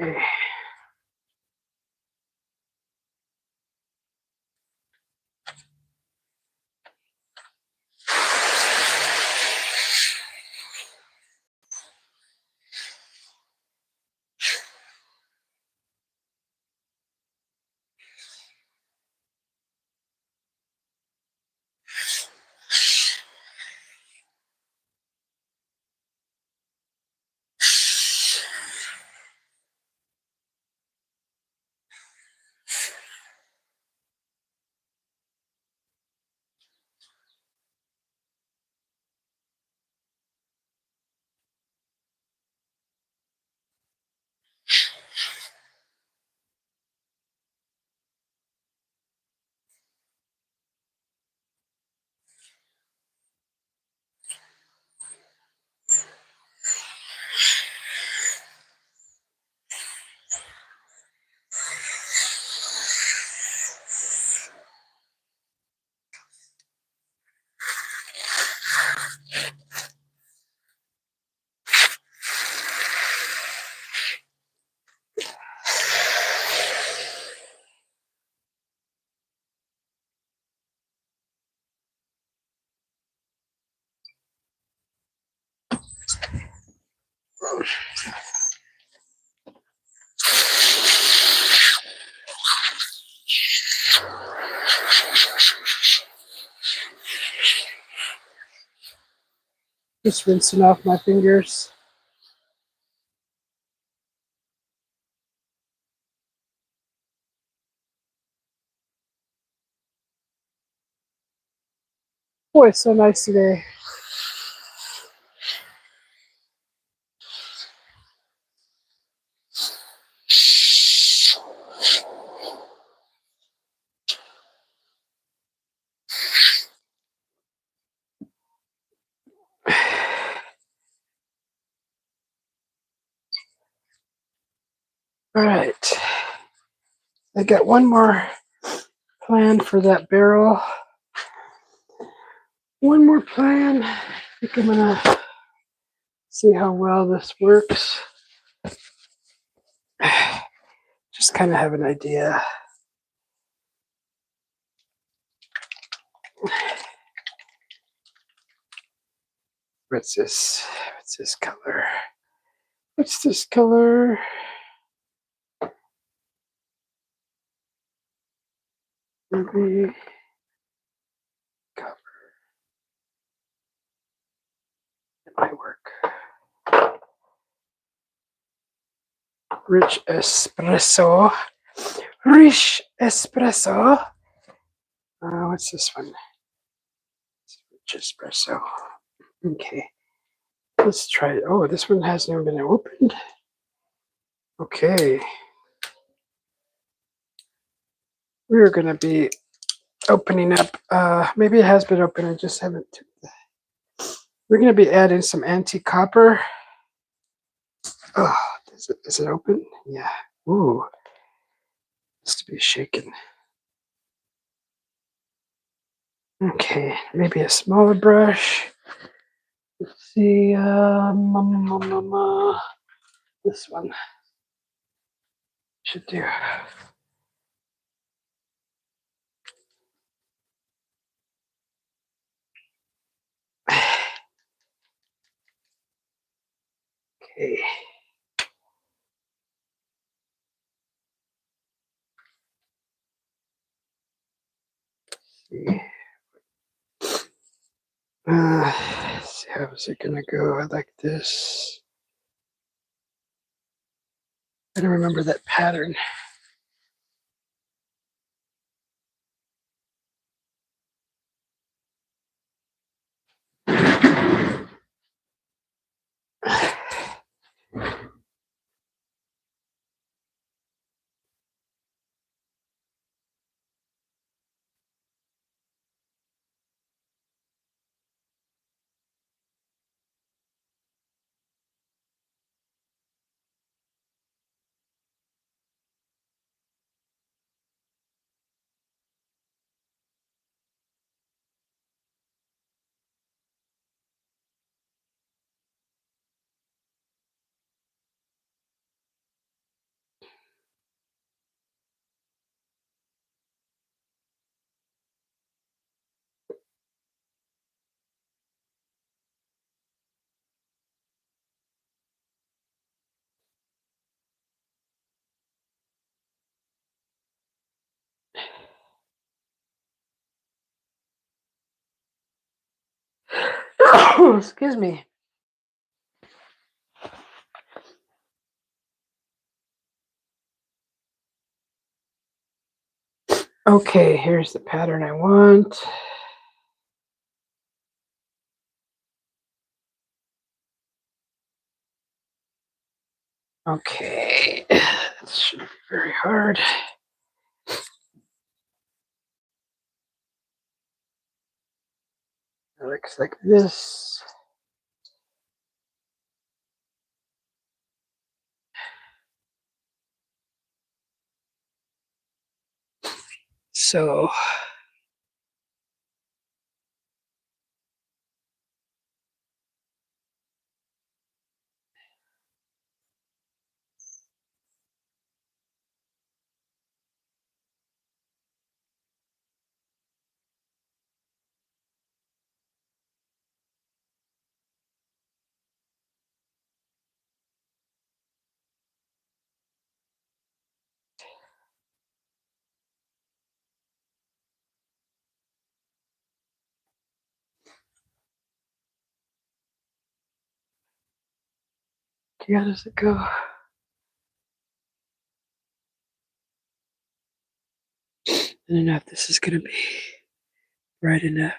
Okay. Just rinsing off my fingers. Boy, it's so nice today. All right. I got one more plan for that barrel. One more plan. I think I'm gonna see how well this works. Just kind of have an idea. What's this? What's this color? What's this color? Maybe copper. It might work. Rich espresso. Rich espresso. What's this one? Rich espresso. Okay. Let's try it. Oh, this one hasn't even been opened. Okay. We're going to be opening up. Maybe it has been open. I just haven't. We're going to be adding some anti-copper. Oh, is it open? Yeah. Ooh. Has to be shaken. Okay. Maybe a smaller brush. Let's see. This one should do. Okay. See. See how is it gonna go? I like this. I don't remember that pattern. Excuse me. Okay, here's the pattern I want. Okay, this shouldn't be very hard. It looks like this. So how does it go? I don't know if this is gonna be right enough.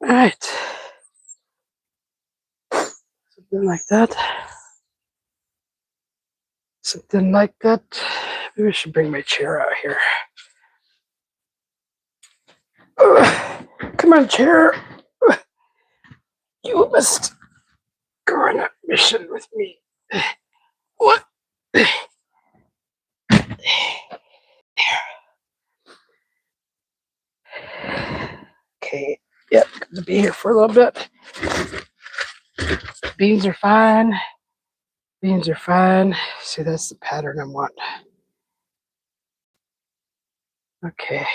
right. Something like that. Something like that. Maybe I should bring my chair out here. Come on, chair. You must go on a mission with me. What? Okay. Yep. Good to be here for a little bit. Beans are fine. Beans are fine. See, that's the pattern I want. Okay.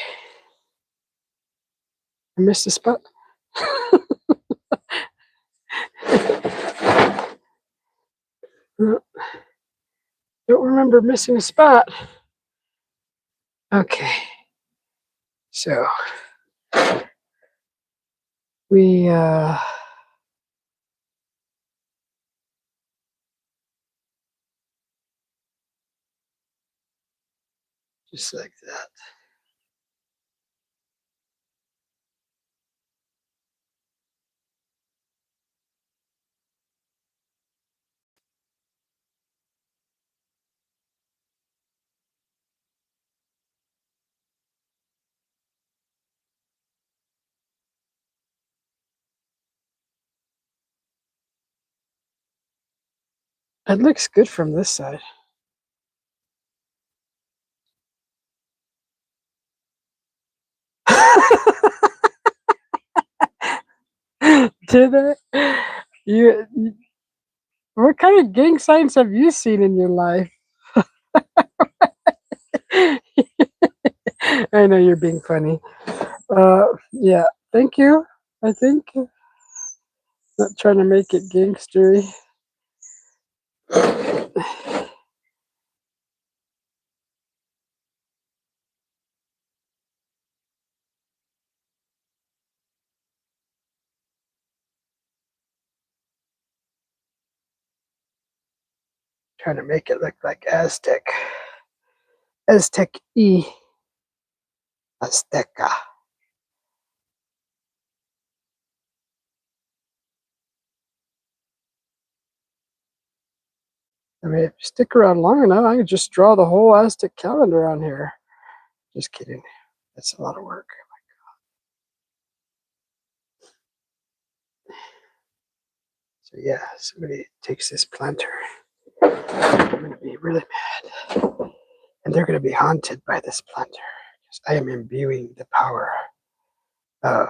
I missed a spot. Don't remember missing a spot. Okay. So we just like that. It looks good from this side. Did it? What kind of gang signs have you seen in your life? I know you're being funny. Yeah, thank you. I think not trying to make it gangstery. Trying to make it look like Aztec. Aztec E. Azteca. I mean, if you stick around long enough, I could just draw the whole Aztec calendar on here. Just kidding. That's a lot of work. So yeah, somebody takes this planter. I'm going to be really mad. And they're going to be haunted by this planter. Because I am imbuing the power of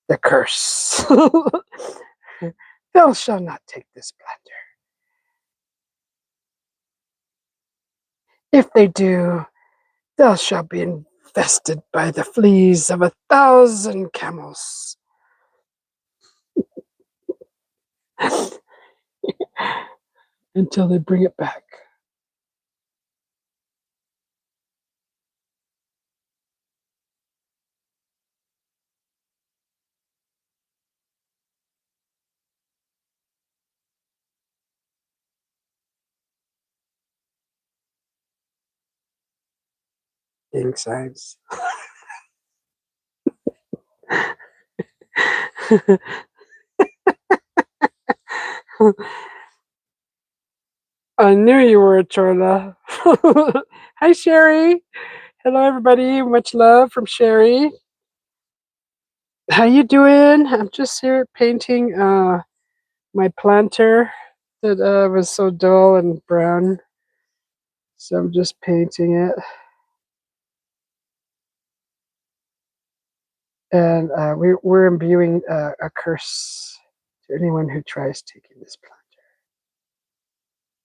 the curse. Thou shalt not take this planter. If they do, thou shalt be infested by the fleas of 1,000 camels. Until they bring it back. Gang signs. I knew you were a chola. Hi, Sherry. Hello, everybody. Much love from Sherry. How you doing? I'm just here painting my planter that was so dull and brown. So I'm just painting it. And we're imbuing a curse to anyone who tries taking this planter.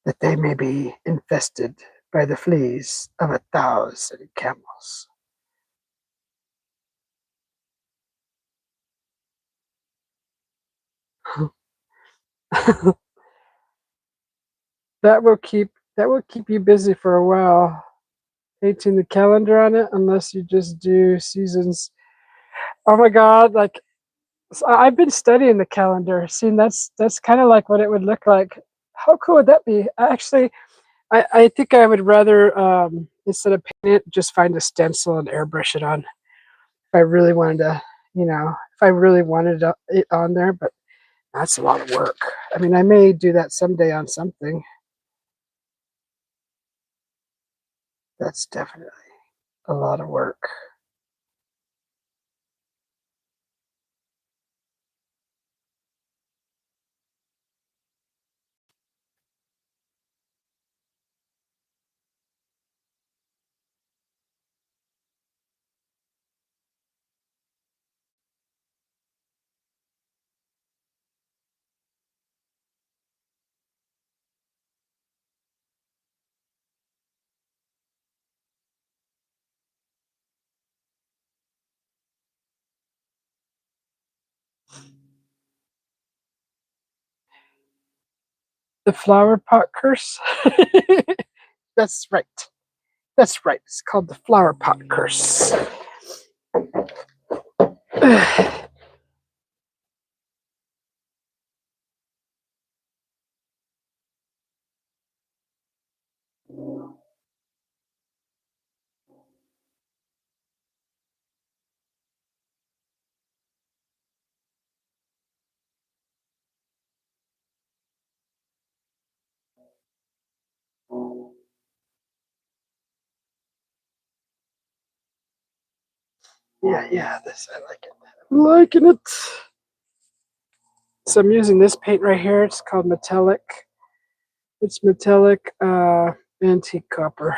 That they may be infested by the fleas of 1,000 camels. that will keep you busy for a while. Painting the calendar on it, unless you just do seasons. Oh my God! Like so I've been studying the calendar. Seeing that's kind of like what it would look like. How cool would that be? Actually, I think I would rather instead of paint it, just find a stencil and airbrush it on. If I really wanted to, you know, if I really wanted it on there, but that's a lot of work. I mean, I may do that someday on something. That's definitely a lot of work. The flower pot curse? That's right. That's right. It's called the flower pot curse. Yeah, yeah, this, I like it. I'm liking it. So I'm using this paint right here. It's called metallic. It's metallic antique copper.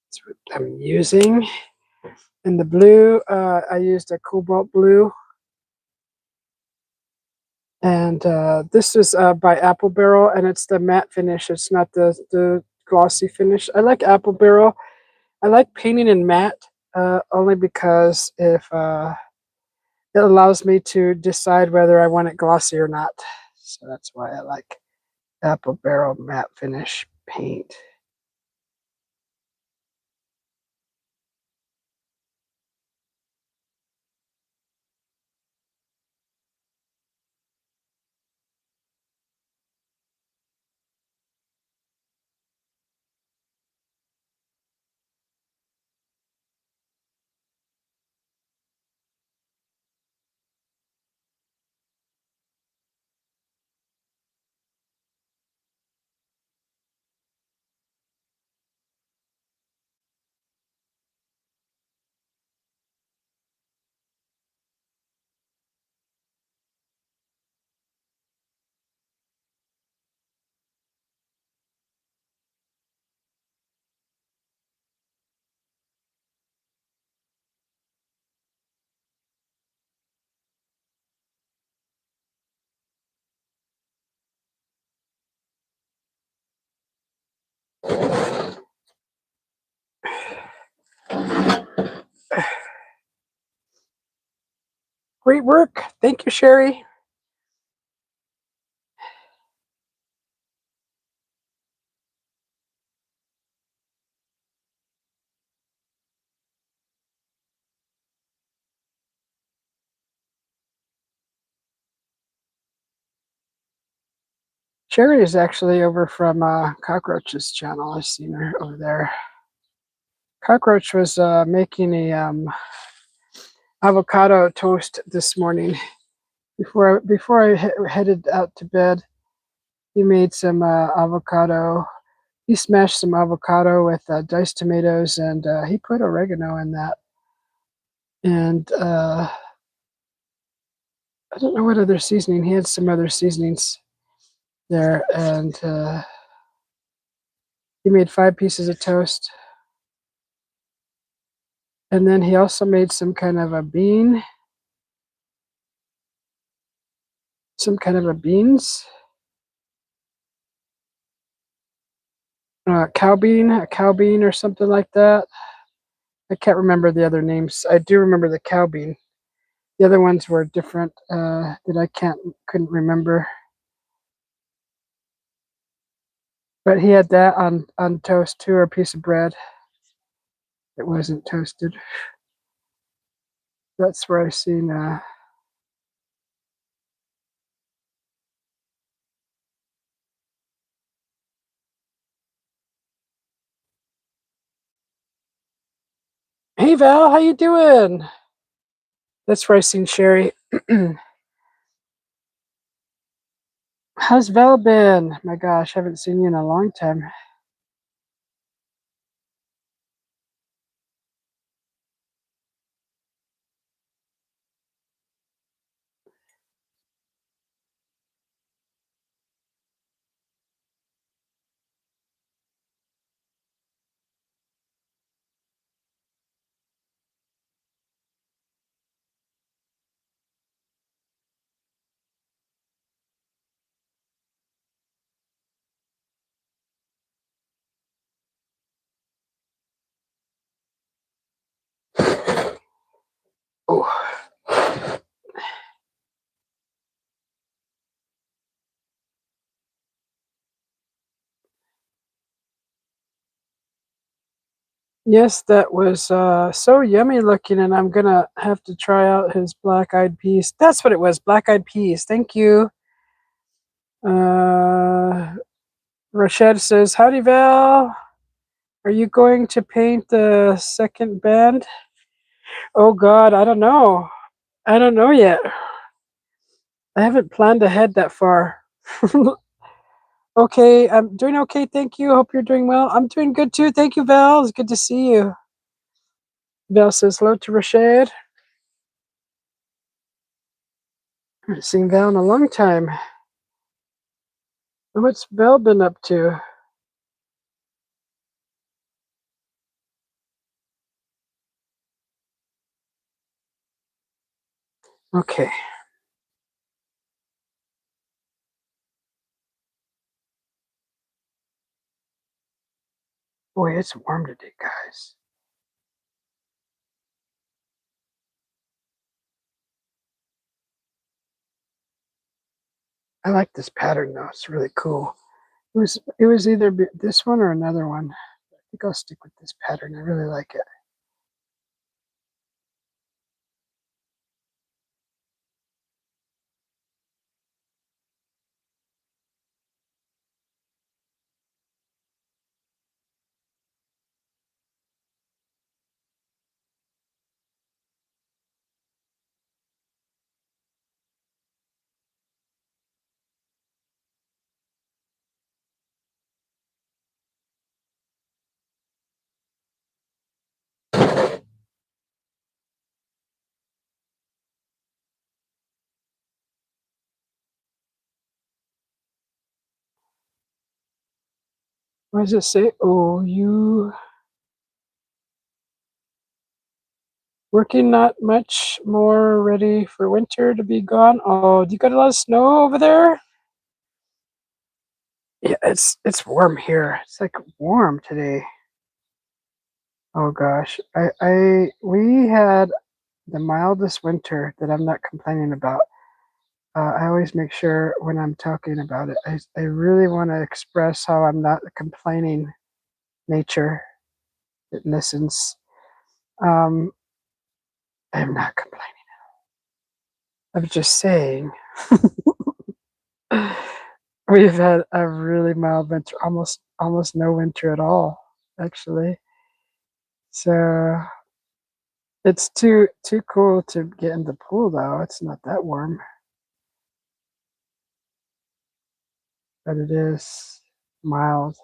That's what I'm using. And the blue, I used a cobalt blue. And this is by Apple Barrel, and it's the matte finish. It's not the glossy finish. I like Apple Barrel. I like painting in matte only because if it allows me to decide whether I want it glossy or not. So that's why I like Apple Barrel matte finish paint. Great work. Thank you, Sherry. Sherry is actually over from Cockroach's channel. I've seen her over there. Cockroach was making a avocado toast this morning. Before I headed out to bed, he made some avocado. He smashed some avocado with diced tomatoes, and he put oregano in that. And I don't know what other seasoning. He had some other seasonings there, and he made 5 pieces of toast. And then he also made some kind of a bean, beans, a cow bean or something like that. I can't remember the other names. I do remember the cow bean. The other ones were different that I couldn't remember. But he had that on toast too, or a piece of bread that wasn't toasted. That's where I seen. Hey Val, how you doing? That's where I seen Sherry. How's Val been? My gosh, I haven't seen you in a long time. Oh, yes, that was so yummy looking, and I'm gonna have to try out his black-eyed peas. That's what it was, black-eyed peas. Thank you. Uh, Rashad says, "Howdy, Val. Are you going to paint the second band?" Oh God, I don't know. I don't know yet. I haven't planned ahead that far. Okay, I'm doing okay, thank you. Hope you're doing well. I'm doing good too. Thank you, Val. It's good to see you. Val says hello to Rashad. I haven't seen Val in a long time. What's Val been up to? Okay. Boy, it's warm today, guys. I like this pattern though. It's really cool. It was either this one or another one. I think I'll stick with this pattern. I really like it. What does it say? Oh, you working not much more ready for winter to be gone. Oh, do you got a lot of snow over there? Yeah, it's warm here. It's like warm today. Oh gosh. We had the mildest winter that I'm not complaining about. I always make sure when I'm talking about it, I really want to express how I'm not complaining nature that listens. Um, I'm not complaining. I'm just saying we've had a really mild winter, almost no winter at all, actually. So it's too cool to get in the pool though. It's not that warm, but it is mild.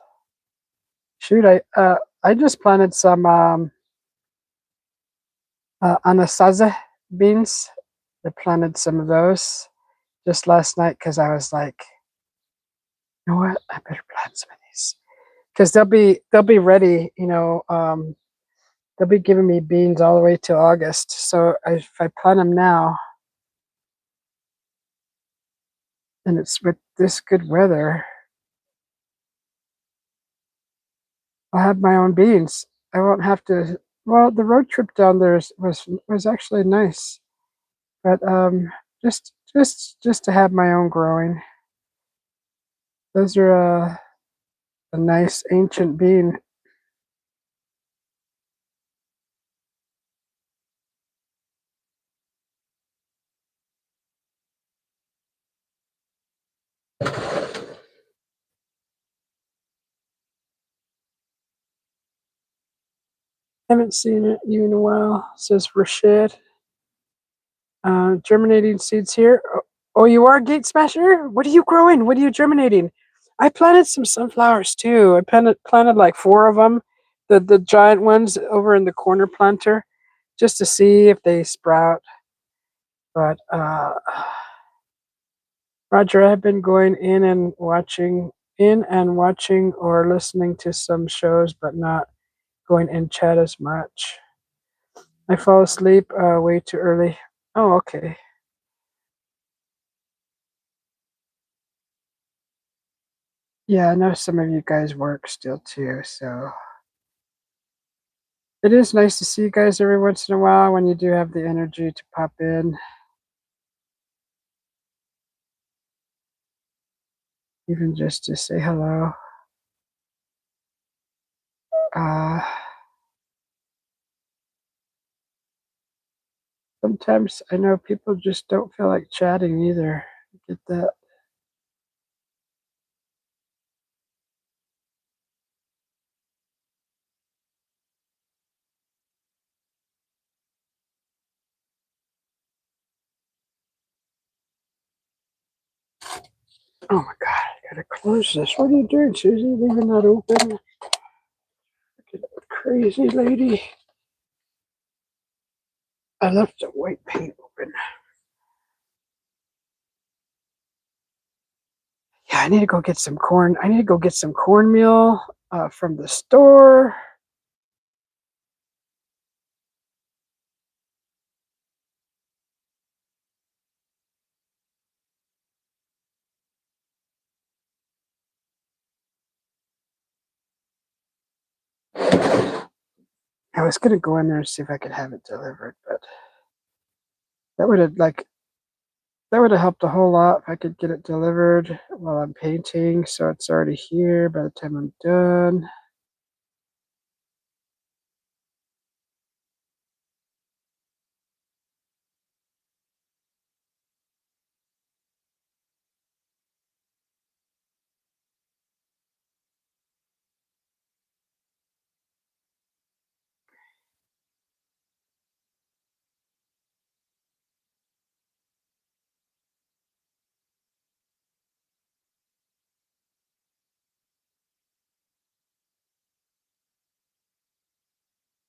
Shoot, I just planted some anasazi beans. I planted some of those just last night because I was like, you know what, I better plant some of these because they'll be ready. They'll be giving me beans all the way till August. So if I plant them now, and it's with this good weather, I'll have my own beans. I won't have to. Well, the road trip down there was actually nice, but just to have my own growing. Those are a nice ancient bean. Haven't seen you in a while, says Rashid. Germinating seeds here. Oh, you are Gate Smasher? What are you growing? What are you germinating? I planted some sunflowers too. I planted like 4 of them, the giant ones over in the corner planter, just to see if they sprout. But Roger, I've been going in and watching or listening to some shows, but not going in chat as much. I fall asleep way too early. Oh, okay. Yeah, I know some of you guys work still too, so it is nice to see you guys every once in a while when you do have the energy to pop in, even just to say hello. Uh, Sometimes I know people just don't feel like chatting either. I get that. Oh my god, I gotta close this. What are you doing, Susie? Leaving that open? Crazy lady. I left the white paint open. Yeah, I need to go get some corn. I need to go get some cornmeal from the store. I was gonna go in there and see if I could have it delivered, but that would have helped a whole lot if I could get it delivered while I'm painting, so it's already here by the time I'm done.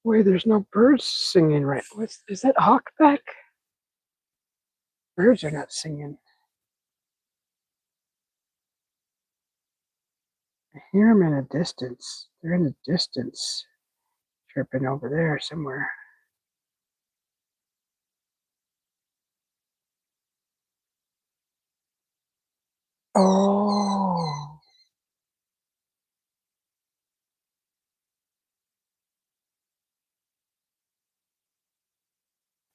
Wait, there's no birds singing right. Is that hawkback? Birds are not singing. I hear them in a distance. They're in the distance, chirping over there somewhere. Oh,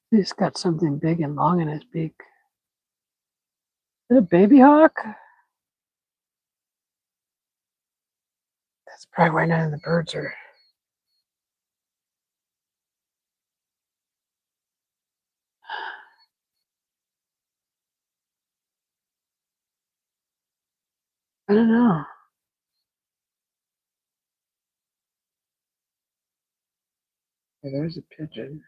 he's got something big and long in his beak. Is it a baby hawk? That's probably why none of the birds are. I don't know. Yeah, there's a pigeon.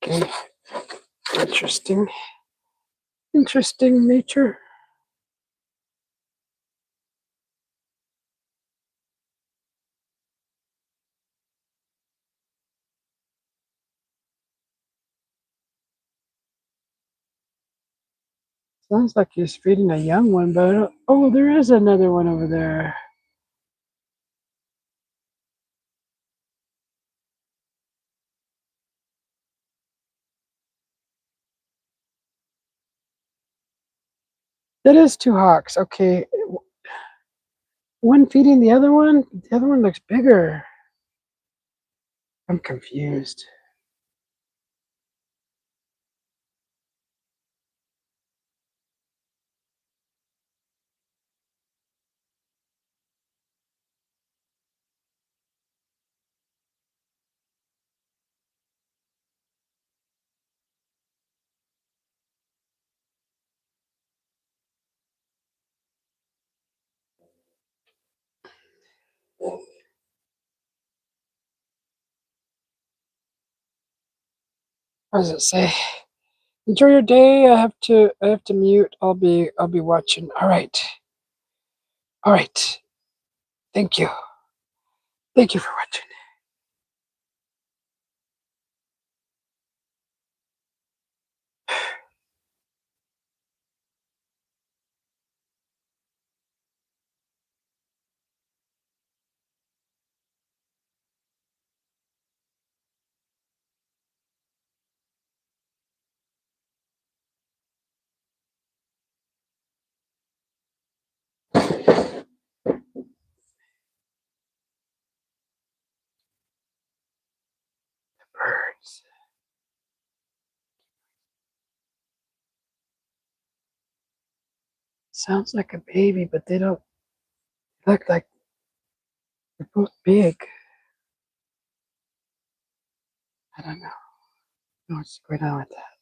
Okay, interesting. Interesting nature. Sounds like he's feeding a young one, but oh, there is another one over there. That is 2 hawks. Okay, one feeding the other one. The other one looks bigger. I'm confused. What does it say? Enjoy your day. I have to mute. I'll be watching. All right. All right. Thank you. Thank you for watching. Birds. Sounds like a baby, but they don't look like they're both big. I don't know. What's going on with that?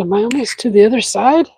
Am I almost to the other side?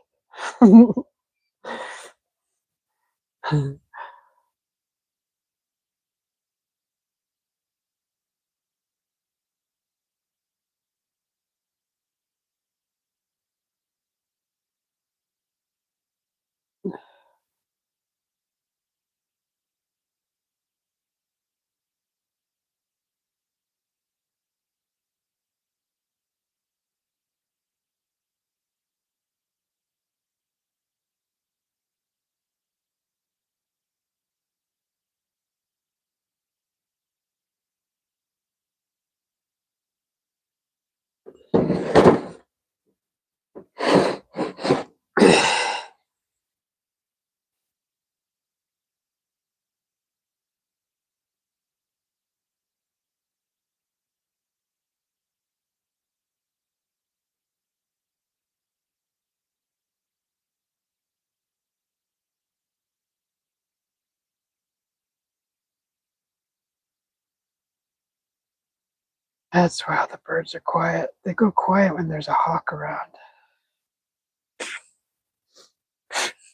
That's why the birds are quiet. They go quiet when there's a hawk around.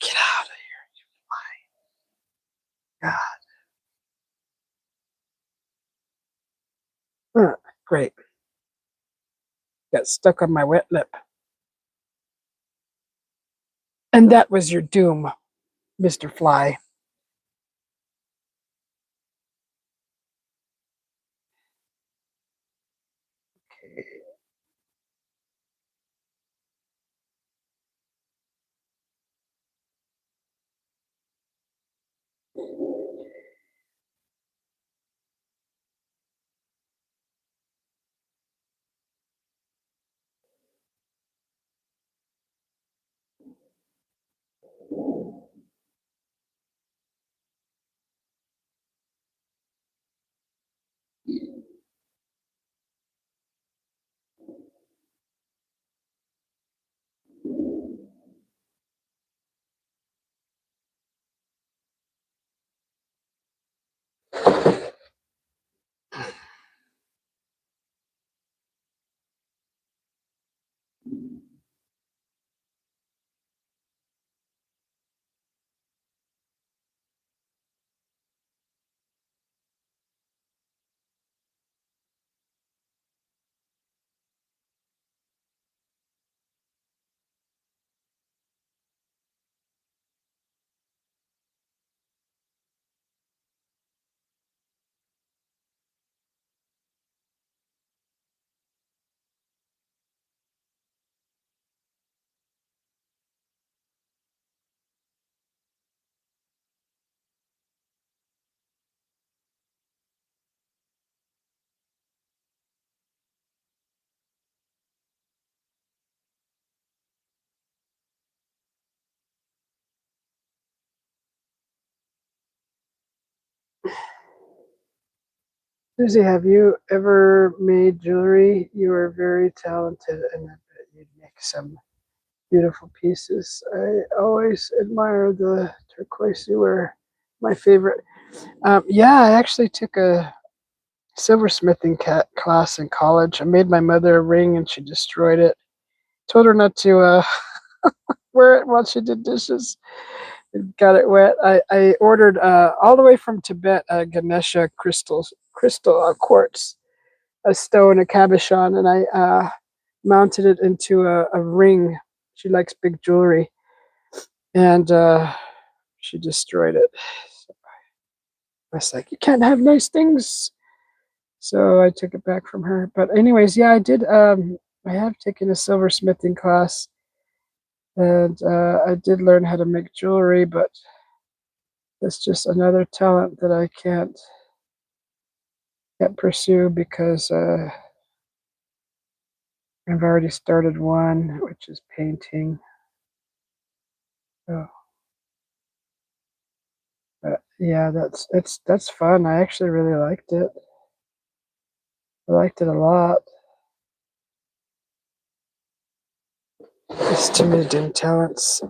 Get out of here. God. Great. Got stuck on my wet lip. And that was your doom, Mr. Fly. Okay. Susie, have you ever made jewelry? You are very talented, and I bet you'd make some beautiful pieces. I always admire the turquoise you wear. My favorite. Yeah, I actually took a silversmithing class in college. I made my mother a ring and she destroyed it. Told her not to wear it while she did dishes. It got it wet. I ordered all the way from Tibet a Ganesha crystal quartz, a stone, a cabochon, and I mounted it into a ring. She likes big jewelry, and she destroyed it. So I was like, "You can't have nice things." So I took it back from her. But anyways, yeah, I did. I have taken a silversmithing class, and I did learn how to make jewelry, but it's just another talent that I can't pursue because I've already started one, which is painting. So, but yeah, that's fun. I actually really liked it. I liked it a lot. There's too many dim talents.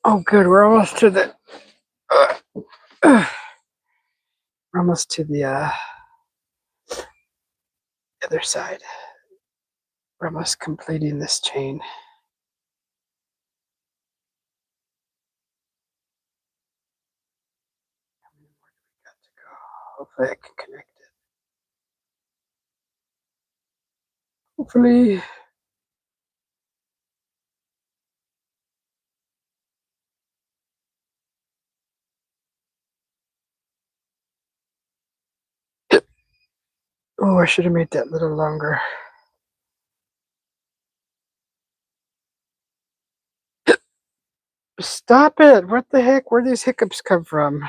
Oh, good. We're almost to the. We're almost to the other side. We're almost completing this chain. Got to go. Hopefully, I can connect it. Hopefully. Oh, I should have made that a little longer. Stop it! What the heck? Where these hiccups come from?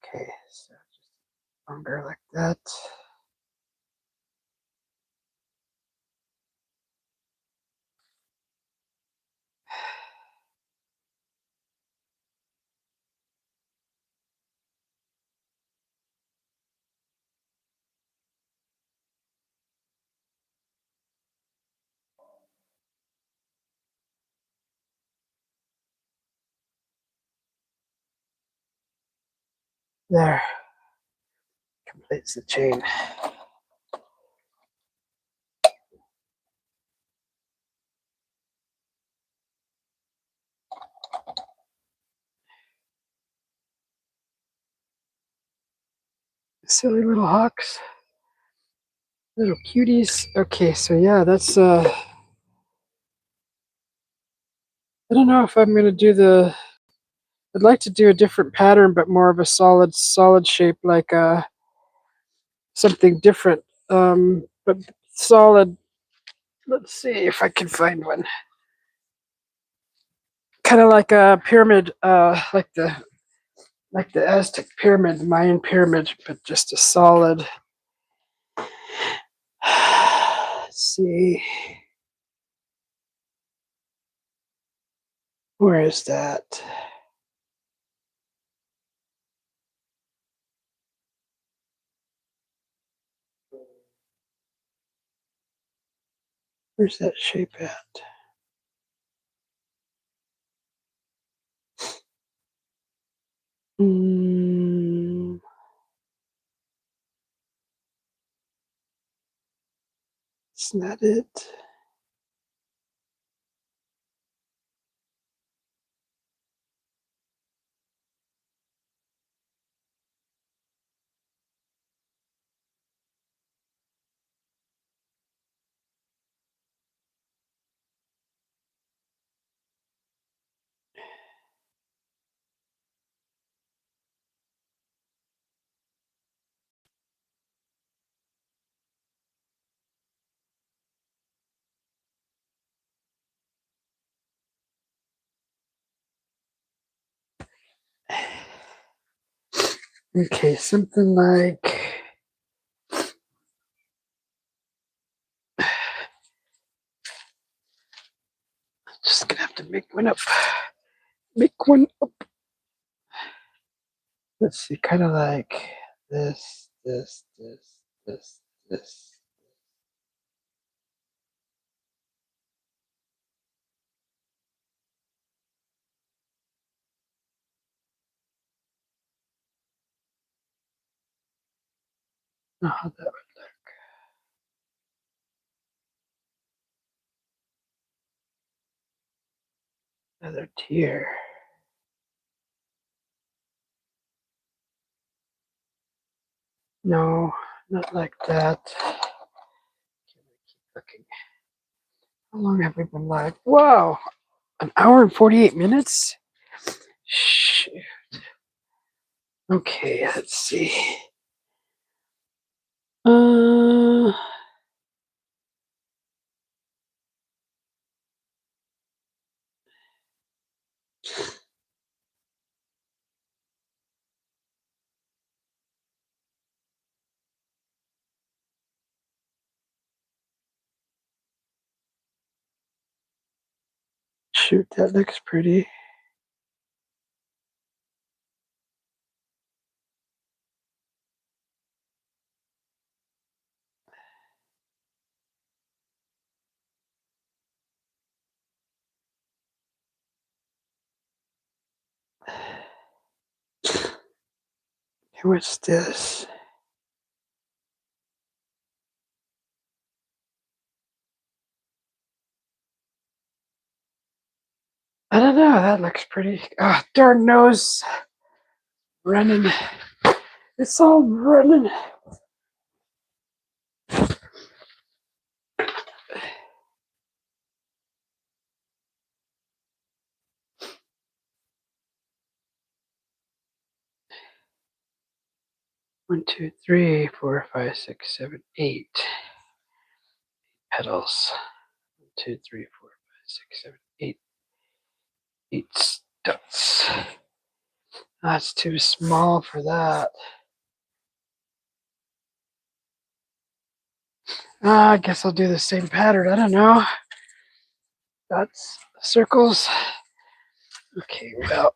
Okay, so just longer like that. There, completes the chain. Silly little hawks, little cuties. Okay, so yeah, that's I don't know if I'm gonna do the. I'd like to do a different pattern, but more of a solid shape, like something different. But solid. Let's see if I can find one. Kind of like a pyramid, like the Aztec pyramid, Mayan pyramid, but just a solid. Let's see. Where is that? Where's that shape at? Mm, it's not it. Okay, something like just gonna have to make one up. Make one up. Let's see, kind of like this, this, this, this, this. Know how that would look. Another tear. No, not like that. Keep looking. How long have we been live? Wow, an hour and 48 minutes? Shoot. Okay, let's see. Uh, shoot, that looks pretty. Hey, what's this? I don't know, that looks pretty. Ah, darn nose. Running. It's all running. One, two, three, 4, 5, 6, 7, 8 petals. 1, 2, 3, 4, 5, 6, 7, 8. 8 studs. That's too small for that. I guess I'll do the same pattern. I don't know. Dots, circles. Okay, well.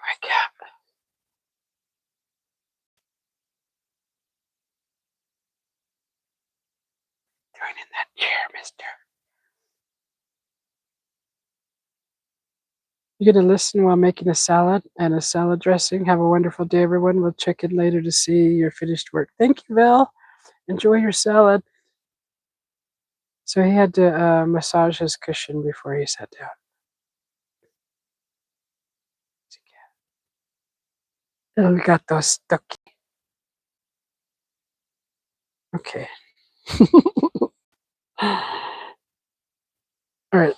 My cap. Doing in that chair, mister. You're going to listen while making a salad and a salad dressing. Have a wonderful day, everyone. We'll check in later to see your finished work. Thank you, Val. Enjoy your salad. So he had to massage his cushion before he sat down. El gato stuck. Okay. All right.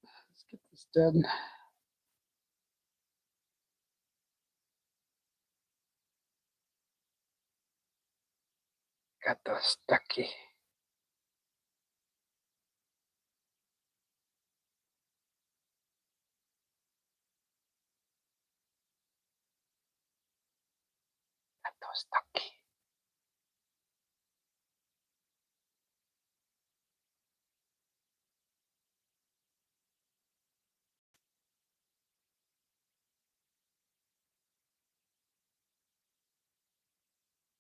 Let's get this done. Gato stucky. Gato stucky.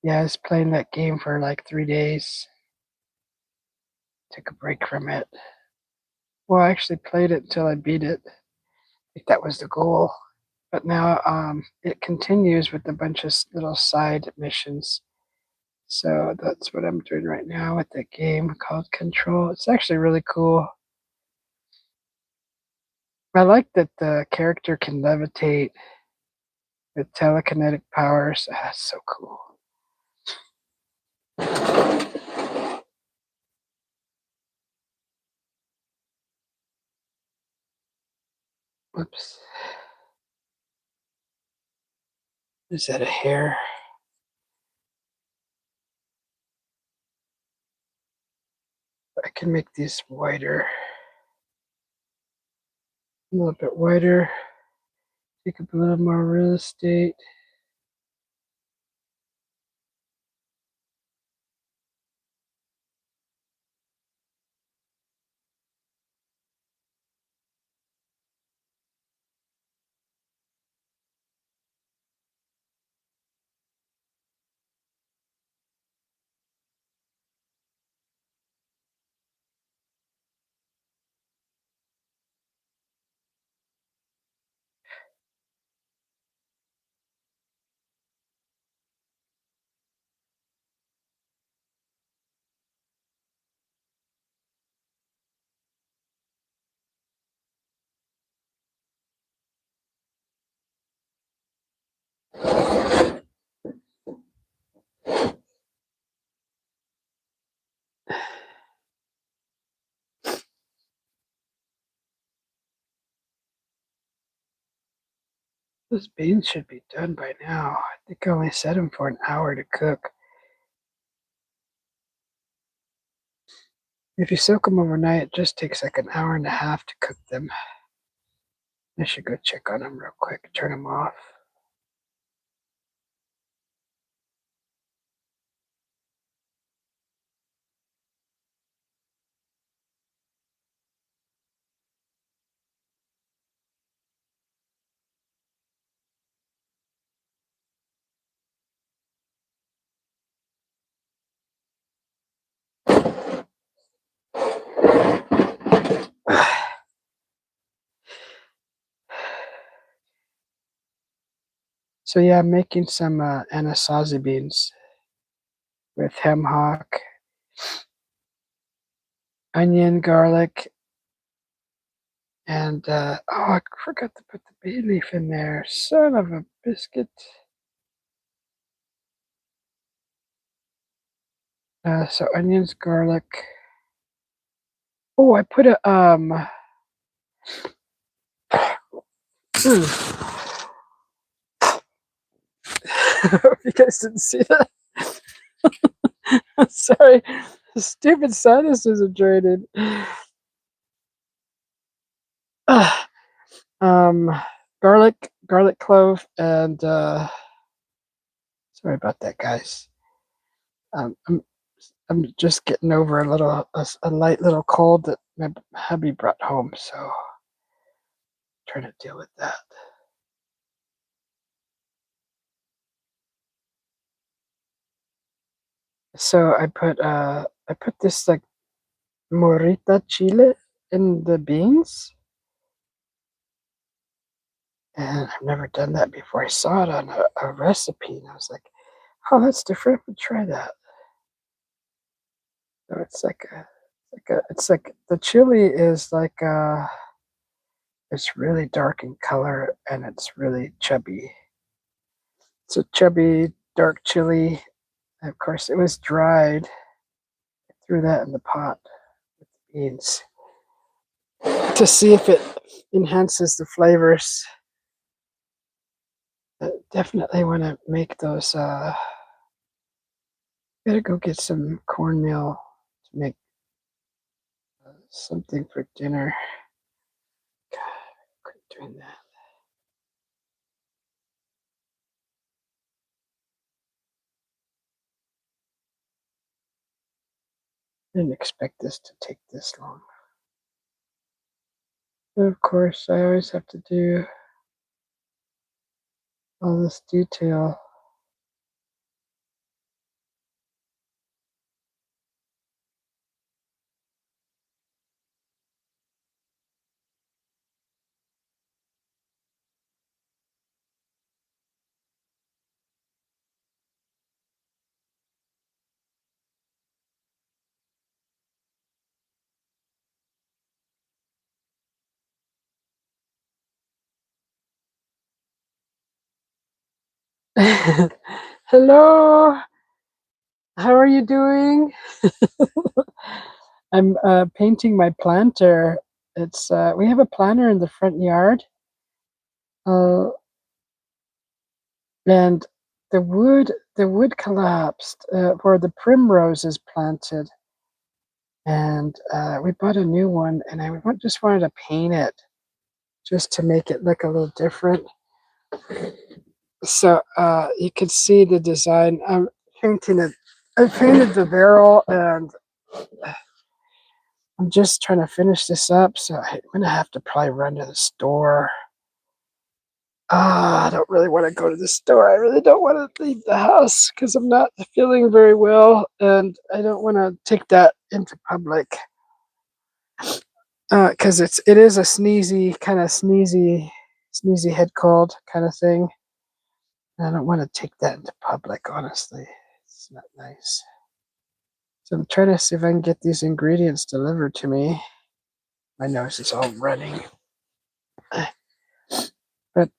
Yeah, I was playing that game for like 3 days. Took a break from it. Well, I actually played it until I beat it. I think that was the goal. But now it continues with a bunch of little side missions. So that's what I'm doing right now with the game called Control. It's actually really cool. I like that the character can levitate with telekinetic powers. Ah, that's so cool. Whoops. Is that a hair? I can make these wider. A little bit wider. Take up a little more real estate. Those beans should be done by now. I think I only set them for an hour to cook. If you soak them overnight, it just takes like an hour and a half to cook them. I should go check on them real quick, turn them off. So yeah, I'm making some anasazi beans with hem hock, onion, garlic, and oh, I forgot to put the bay leaf in there. Son of a biscuit. So onions, garlic. Oh, I put a you guys didn't see that. Sorry, the stupid sinuses are draining. Um, garlic clove, and sorry about that, guys. Um, I'm I'm just getting over a light little cold that my hubby brought home, so trying to deal with that. So I put this like morita chile in the beans, and I've never done that before. I saw it on a recipe, and I was like, "Oh, that's different. We'll try that." So it's like the chili is like it's really dark in color and it's really chubby. It's a chubby dark chili. And of course, it was dried. I threw that in the pot with the beans to see if it enhances the flavors. Definitely want to make those. Gotta go get some cornmeal to make something for dinner. God, quit doing that. Didn't expect this to take this long. But of course, I always have to do all this detail. Hello, how are you doing? I'm painting my planter. It's we have a planter in the front yard, uh, and the wood collapsed where the primrose is planted, and we bought a new one, and just wanted to paint it just to make it look a little different. So you can see the design. I'm painting it. I painted the barrel, and I'm just trying to finish this up. So I'm gonna have to probably run to the store. I don't really want to go to the store. I really don't want to leave the house because I'm not feeling very well, and I don't want to take that into public. Because it is a sneezy head cold kind of thing. I don't want to take that into public, honestly. It's not nice. So I'm trying to see if I can get these ingredients delivered to me. My nose is all running. But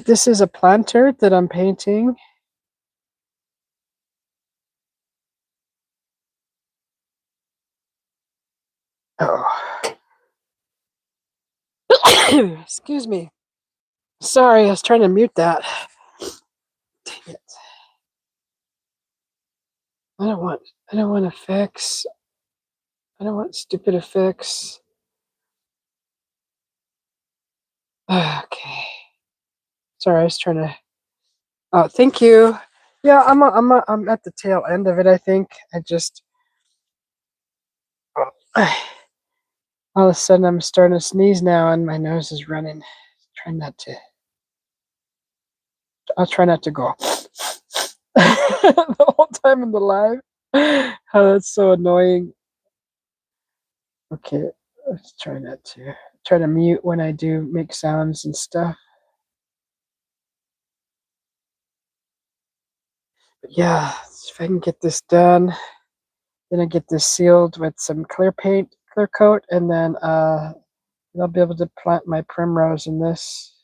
this is a planter that I'm painting. Oh. Excuse me. Sorry, I was trying to mute that. Dang it. I don't want effects. I don't want stupid effects. Okay. Sorry, I was trying to. Oh, thank you. Yeah, I'm at the tail end of it. I think I just. All of a sudden, I'm starting to sneeze now, and my nose is running. Try not to. I'll try not to go the whole time in the live. Oh, that's so annoying. Okay, let's try not to. Try to mute when I do make sounds and stuff. But yeah, if I can get this done, then I get this sealed with some clear coat, and then I'll be able to plant my primrose in this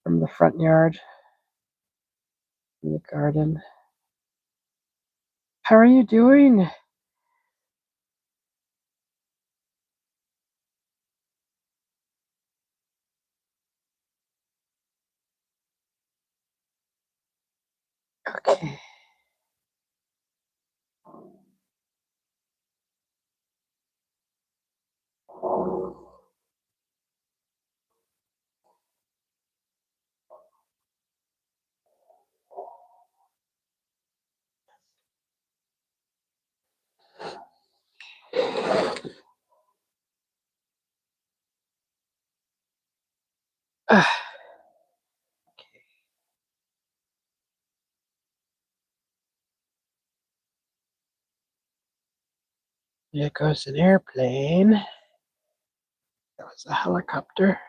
from the front yard in the garden. How are you doing? Okay. Uh, Here goes an airplane. That was a helicopter.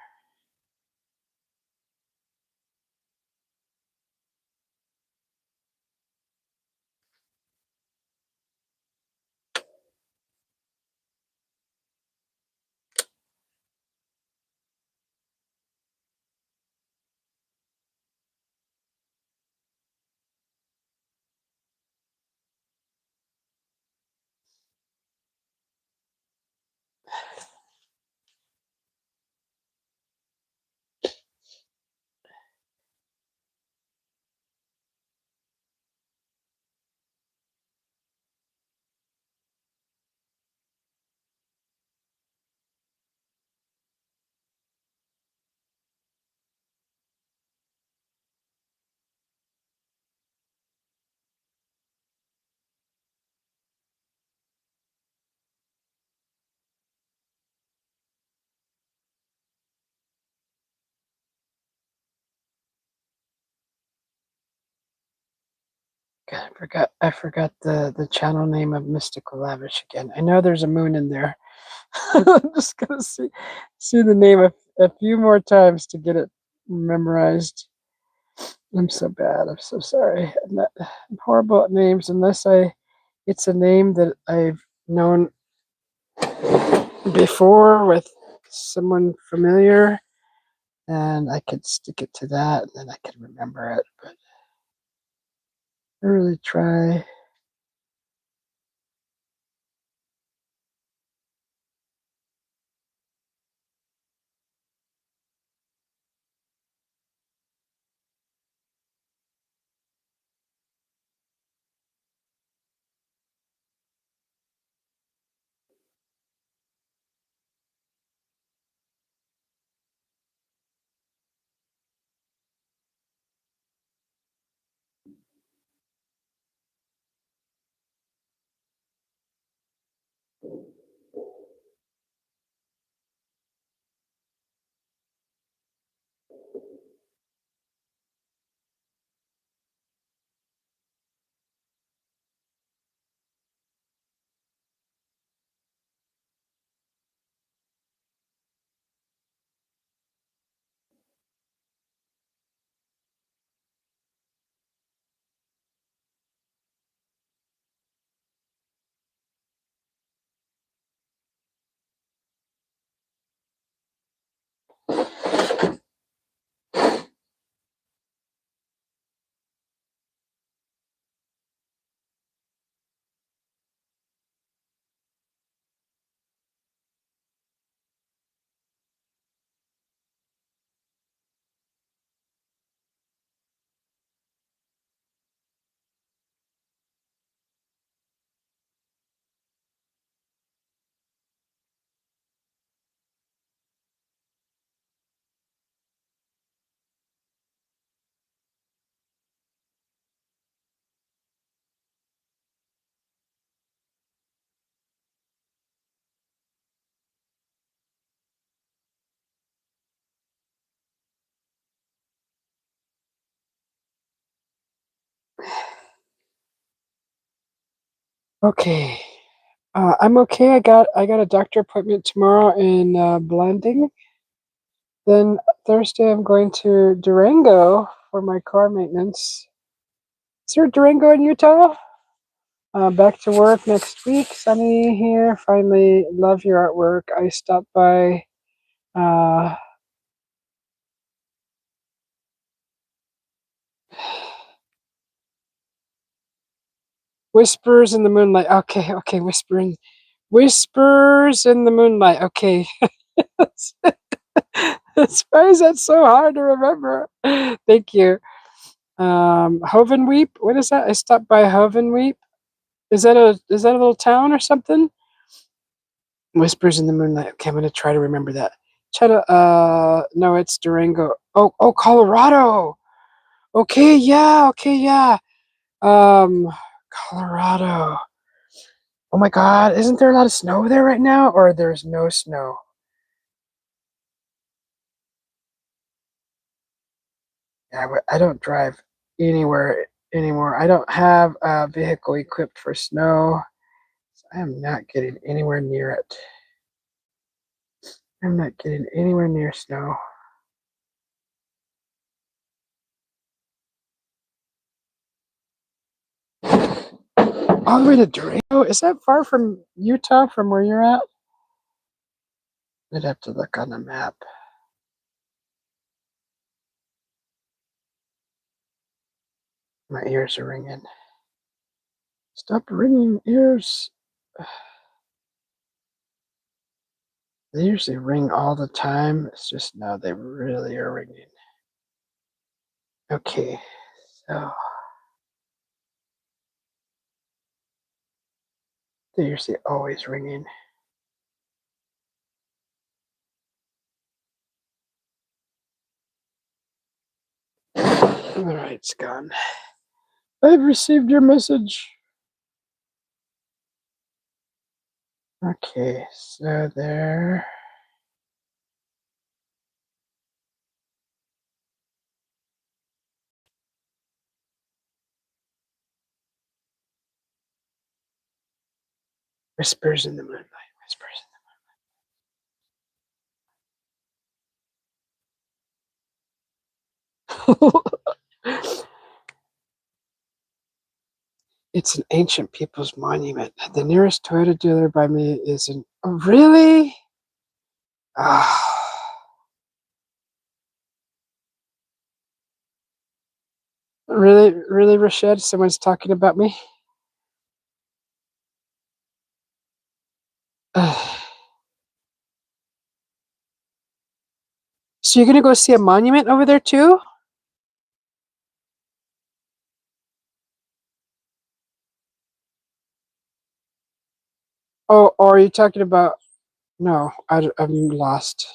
God, I forgot the channel name of Mystical Lavish again. I know there's a moon in there. I'm just gonna see the name a few more times to get it memorized. I'm so bad. I'm so sorry. I'm horrible at names unless it's a name that I've known before with someone familiar. and I could stick it to that, and then I could remember it. But I really try. Okay. I'm okay. I got a doctor appointment tomorrow in Blanding. Then Thursday I'm going to Durango for my car maintenance. Is there Durango in Utah? Back to work next week. Sunny here. Finally, love your artwork. I stopped by uh, Whispers in the Moonlight. Okay, Whispers in the Moonlight. Okay. Why is that so hard to remember? Thank you. Hovenweep. What is that? I stopped by Hovenweep. Is that a little town or something? Whispers in the Moonlight. Okay, I'm gonna try to remember that. No, it's Durango. Oh, Colorado. Okay, yeah. Um, Colorado. Oh my God, isn't there a lot of snow there right now, or there's no snow? Yeah, I don't drive anywhere anymore. I don't have a vehicle equipped for snow. I am not getting anywhere near it. I'm not getting anywhere near snow. All the way to Durango? Is that far from Utah, from where you're at? I'd have to look on the map. My ears are ringing. Stop ringing, ears. They usually ring all the time. It's just now they really are ringing. Okay, so they're usually always ringing. All right, it's gone. I've received your message. Okay, so there. Whispers in the Moonlight. Whispers in the It's an ancient people's monument. The nearest Toyota dealer by me is in. Oh, really? Ah. Really, really, Rashad? Someone's talking about me? So you're gonna go see a monument over there too? Oh, or are you talking about? No, I'm lost.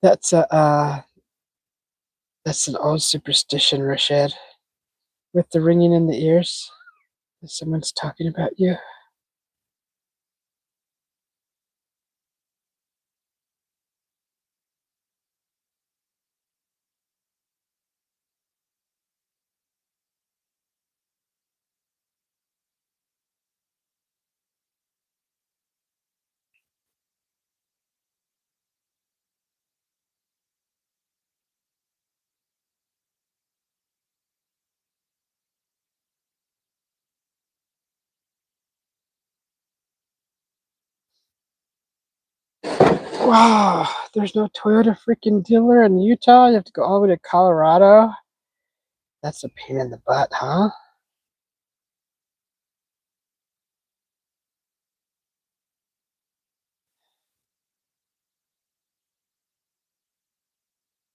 That's a that's an old superstition, Rashad. With the ringing in the ears. Someone's talking about you. Wow, there's no Toyota freaking dealer in Utah. You have to go all the way to Colorado. That's a pain in the butt, huh?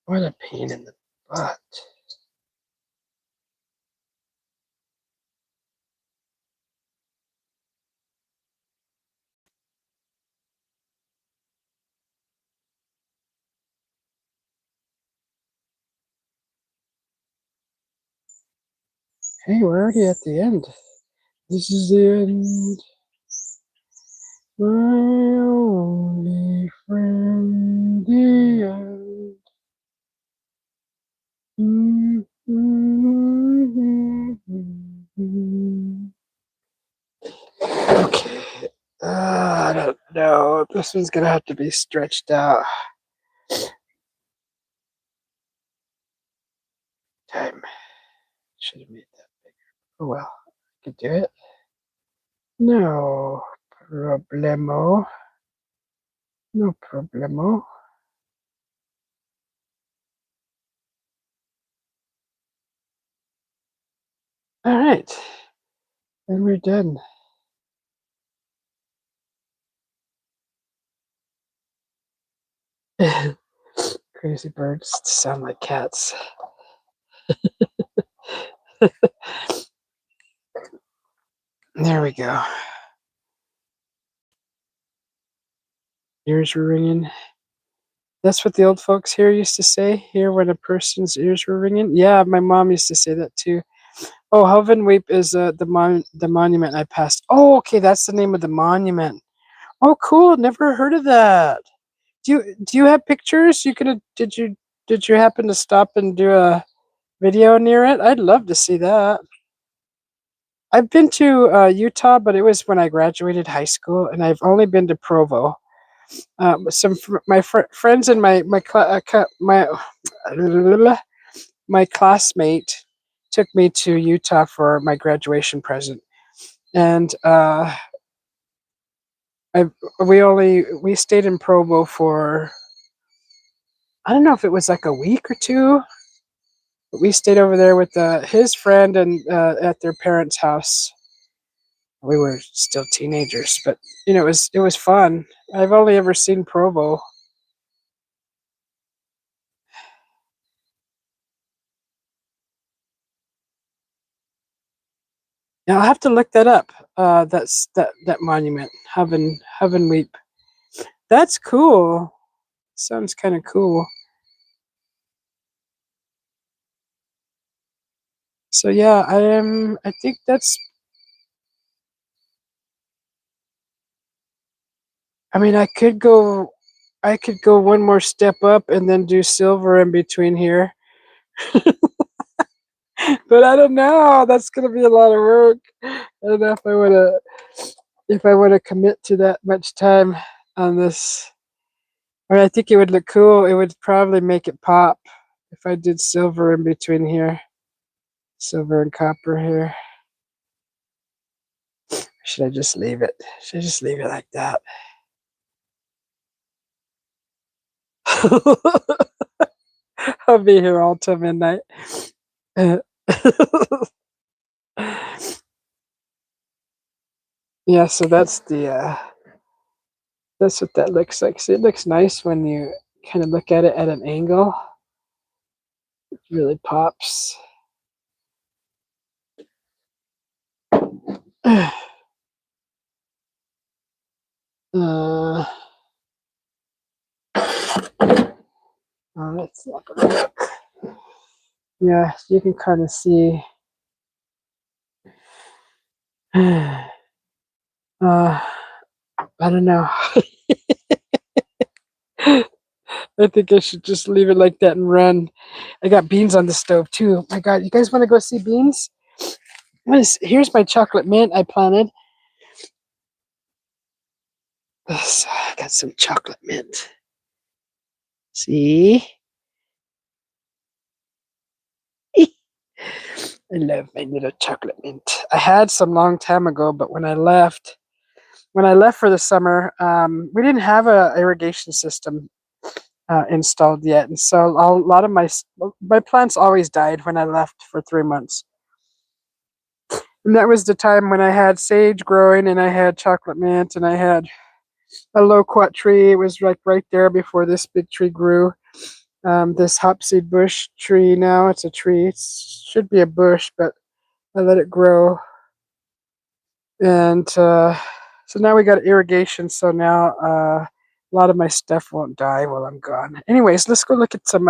What a pain in the butt. Hey, we're already at the end. This is the end. My only friend, the end. Okay. I don't know. This one's gonna have to be stretched out. Time. Should have made that bigger. Oh well. I could do it. No problemo. No problemo. All right. And we're done. Crazy birds sound like cats. There we go. Ears were ringing. That's what the old folks here used to say. Here, when a person's ears were ringing. Yeah, my mom used to say that too. Oh, Hovenweep is the monument I passed. Oh, okay, that's the name of the monument. Oh, cool. Never heard of that. Do you have pictures? You could did you happen to stop and do a video near it? I'd love to see that. I've been to Utah, but it was when I graduated high school, and I've only been to Provo. My friends and my classmate took me to Utah for my graduation present, and I we stayed in Provo for I don't know if it was like a week or two. But we stayed over there with his friend and at their parents' house. We were still teenagers, but it was fun. I've only ever seen Provo. Now I'll have to look that up. That monument, Heaven Weep. That's cool. Sounds kind of cool. So yeah, I am. I think that's. I mean, I could go one more step up and then do silver in between here. But I don't know. That's gonna be a lot of work. I don't know if I wanna commit to that much time on this. I mean, I think it would look cool. It would probably make it pop if I did silver in between here. Silver and copper here. Should I just leave it? Should I just leave it like that? I'll be here all till midnight. Uh, yeah, so that's what that looks like. See, it looks nice when you kind of look at it at an angle. It really pops. Uh, let's look. Yeah, you can kind of see. I don't know. I think I should just leave it like that and run. I got beans on the stove too. Oh my God, you guys want to go see beans? Here's my chocolate mint I planted. So I got some chocolate mint. See? I love my little chocolate mint. I had some long time ago, but when I left for the summer, we didn't have a irrigation system installed yet, and so a lot of my plants always died when I left for 3 months. And that was the time when I had sage growing, and I had chocolate mint, and I had a loquat tree. It was like right there before this big tree grew. This hopseed bush tree, now it's a tree. It should be a bush, but I let it grow. And so now we got irrigation, so now a lot of my stuff won't die while I'm gone. Anyways, let's go look at some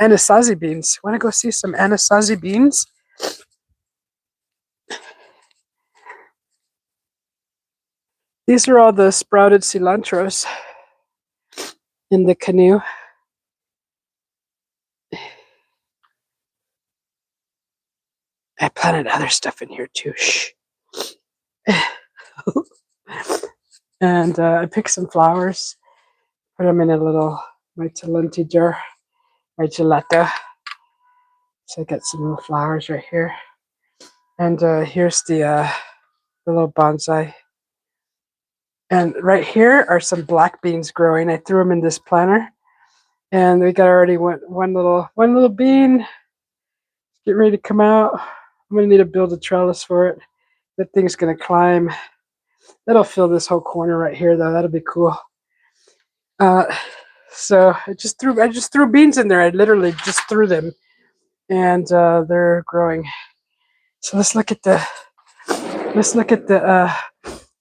anasazi beans. Want to go see some anasazi beans? These are all the sprouted cilantros in the canoe. I planted other stuff in here too. Shh. And I picked some flowers, put them in my talenti jar, my gelato. So I got some little flowers right here. And here's the little bonsai. And right here are some black beans growing. I threw them in this planter. And we got already one little bean getting ready to come out. I'm going to need to build a trellis for it. That thing's going to climb. That'll fill this whole corner right here, though. That'll be cool. So I just threw beans in there. I literally just threw them, and they're growing. So let's look at the.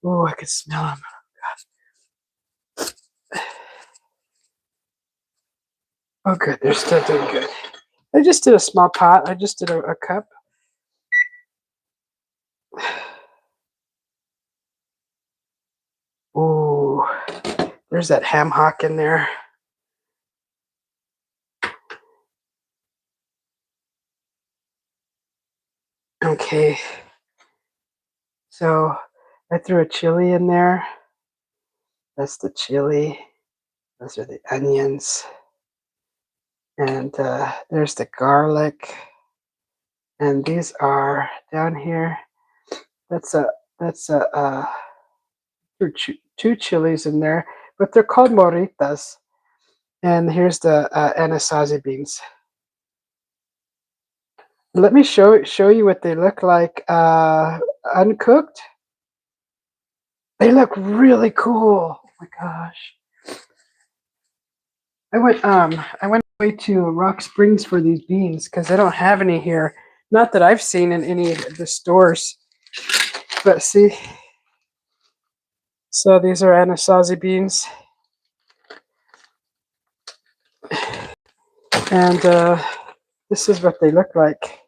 Oh, I can smell them. Oh, good. They're still doing good. I just did a small pot. I just did a cup. Ooh, there's that ham hock in there. Okay. So I threw a chili in there. That's the chili. Those are the onions. And there's the garlic. And these are down here. That's two chilies in there, but they're called moritas. And here's the anasazi beans. Let me show you what they look like uncooked. They look really cool. Oh my gosh. I went away to Rock Springs for these beans because they don't have any here. Not that I've seen in any of the stores. But see, so these are anasazi beans. And this is what they look like.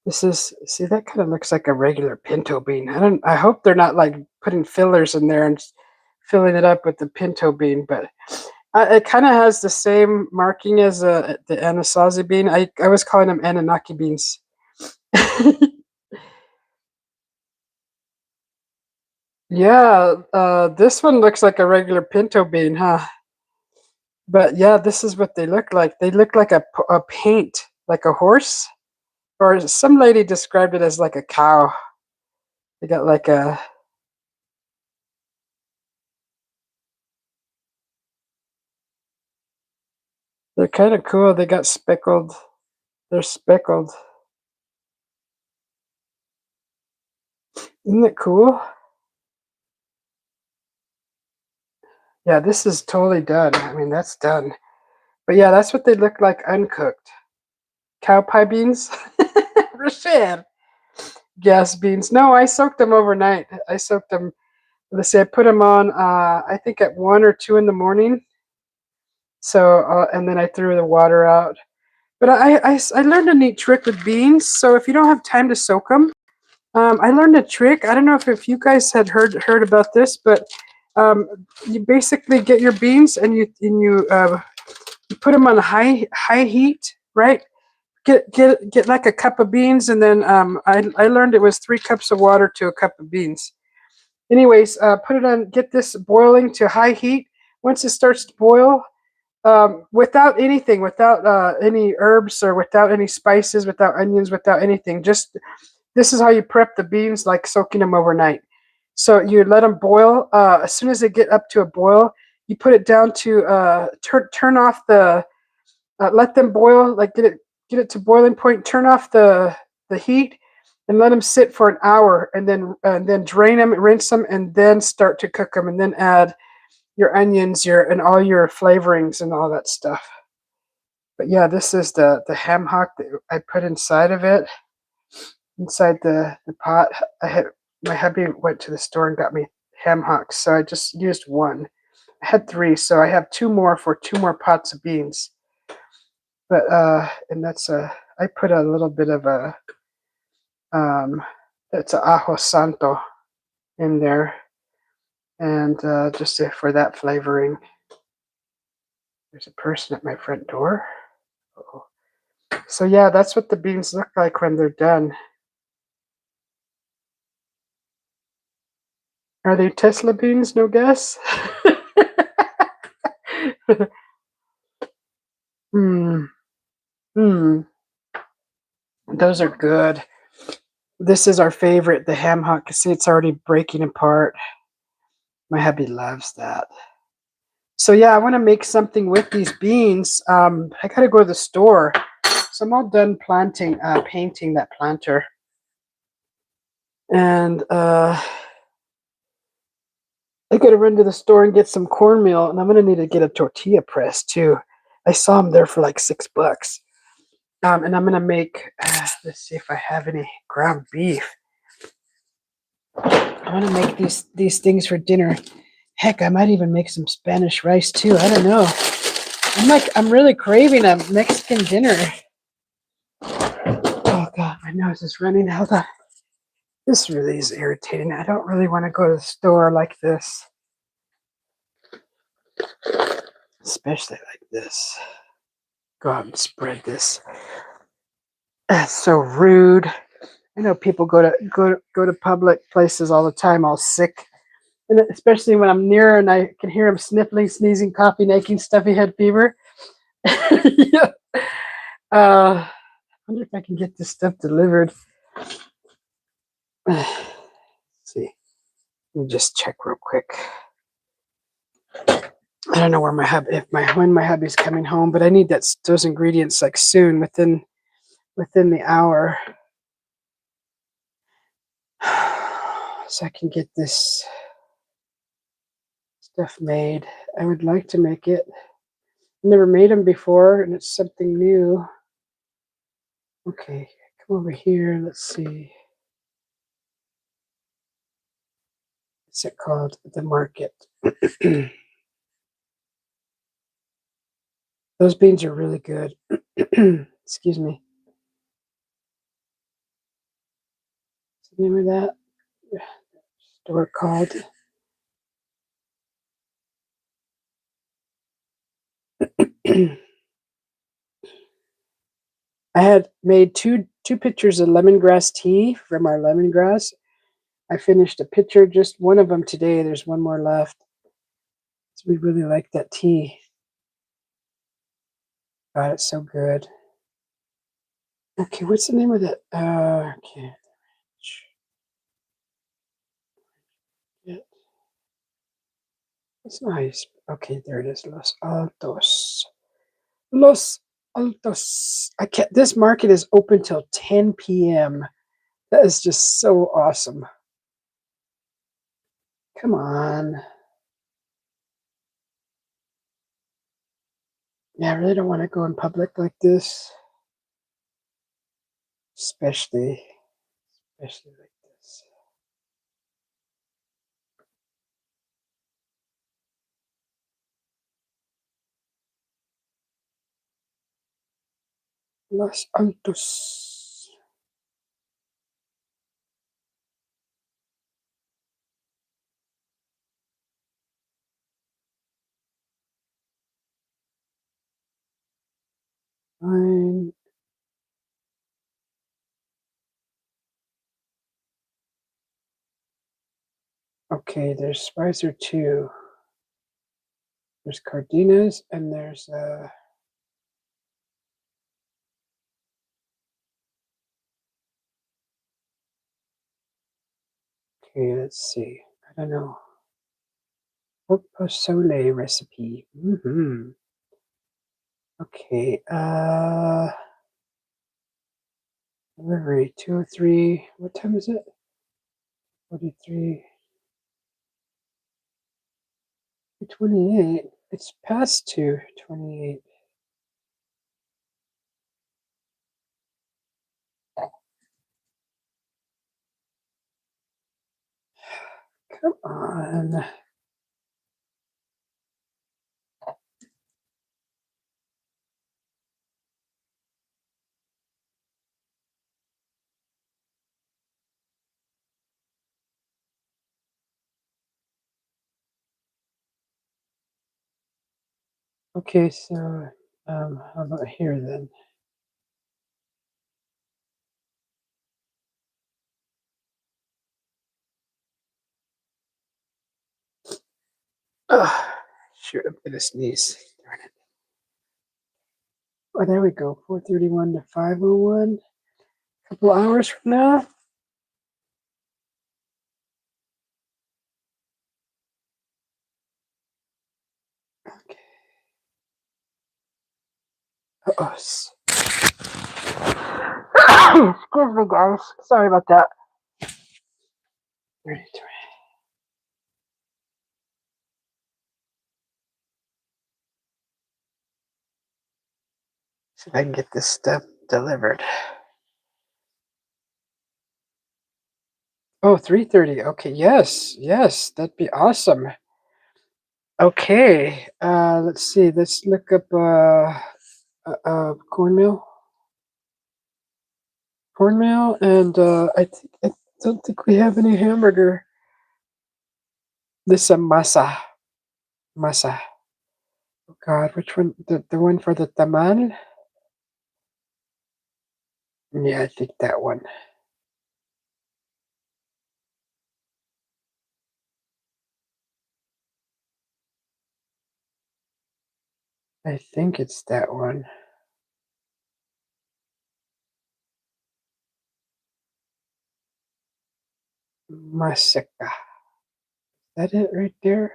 See, that kind of looks like a regular pinto bean. I hope they're not like putting fillers in there and filling it up with the pinto bean, but it kind of has the same marking as the anasazi bean. I was calling them Anunnaki beans. Yeah, this one looks like a regular pinto bean, huh? But yeah, this is what they look like. They look like a paint, like a horse. Or some lady described it as like a cow. They got like a, they're kind of cool. They got speckled. They're speckled. Isn't it cool? Yeah, this is totally done. I mean, that's done. But yeah, that's what they look like uncooked. Cow pie beans? Rochelle. Gas beans. No, I soaked them overnight. I soaked them. Let's say I put them on, I think at 1 or 2 in the morning. So, and then I threw the water out. But I learned a neat trick with beans. So if you don't have time to soak them, I learned a trick. I don't know if you guys had heard about this, but you basically get your beans and you put them on high heat, right? Get like a cup of beans, and then I learned it was 3 cups of water to a cup of beans. Anyways, put it on, get this boiling to high heat. Once it starts to boil, without anything, without any herbs or without any spices, without onions, without anything, just this is how you prep the beans, like soaking them overnight. So you let them boil. As soon as they get up to a boil, you put it down to turn off the let them boil, like get it to boiling point. Turn off the heat and let them sit for an hour, and then drain them, rinse them, and then start to cook them, and then add your onions, and all your flavorings and all that stuff. But yeah, this is the ham hock that I put inside of it, inside the pot. My hubby went to the store and got me ham hocks, so I just used one. I had 3, so I have 2 more for 2 more pots of beans. But and that's I put a little bit of a it's a ajo santo in there, and just for that flavoring. There's a person at my front door. Uh-oh. So yeah, that's what the beans look like when they're done. Are they Tesla beans? No guess. Hmm. Hmm. Those are good. This is our favorite, the ham hock. See, it's already breaking apart. My hubby loves that. So yeah, I want to make something with these beans. I gotta go to the store. So I'm all done painting that planter. And I gotta run to the store and get some cornmeal, and I'm gonna need to get a tortilla press too. I saw them there for like $6. And I'm gonna make. Let's see if I have any ground beef. I want to make these things for dinner. Heck, I might even make some Spanish rice too. I don't know. I'm really craving a Mexican dinner. Oh God, my nose is running. Hold on. This really is irritating. I don't really want to go to the store like this. Especially like this. Go out and spread this. That's so rude. I know people go to public places all the time, all sick, and especially when I'm near and I can hear them sniffling, sneezing, coughing, aching, stuffy head fever. Yeah. I wonder if I can get this stuff delivered. Let's see. Let me just check real quick. I don't know where when my hubby's coming home, but I need those ingredients like soon, within the hour, so I can get this stuff made. I would like to make it. Never made them before, and it's something new. Okay, come over here. Let's see. What's it called? The market. Those beans are really good. Excuse me. What's the name of that store called? I had made two pitchers of lemongrass tea from our lemongrass. I finished a pitcher, just one of them today. There's one more left. So we really like that tea. God, it's so good. Okay, what's the name of that? Okay. Yeah, it's nice. Okay, there it is. Los Altos. Los Altos. I can't. This market is open till 10 p.m. That is just so awesome. Come on. Yeah, I really don't want to go in public like this. Especially like this. Los Altos. Fine. Okay, there's Spicer 2. There's Cardenas and there's okay, let's see. I don't know. Pork pozole recipe. Okay. Delivery 203. What time is it? 43. 228. It's past 2:28. Come on. Okay, so how about here then? Ugh, shoot, I'm gonna sneeze. Darn it. Oh, there we go. 4:31 to 5:01. A couple hours from now. Okay. Uh-oh. Excuse me, guys. Sorry about that. 33. See if I can get this stuff delivered. Oh, 3:30. Okay, yes, that'd be awesome. Okay, let's see. Let's look up cornmeal. Cornmeal, and I don't think we have any hamburger. This masa. Oh God, which one? The one for the tamal? Yeah, I think that one. I think it's that one. Masika. Is that it right there?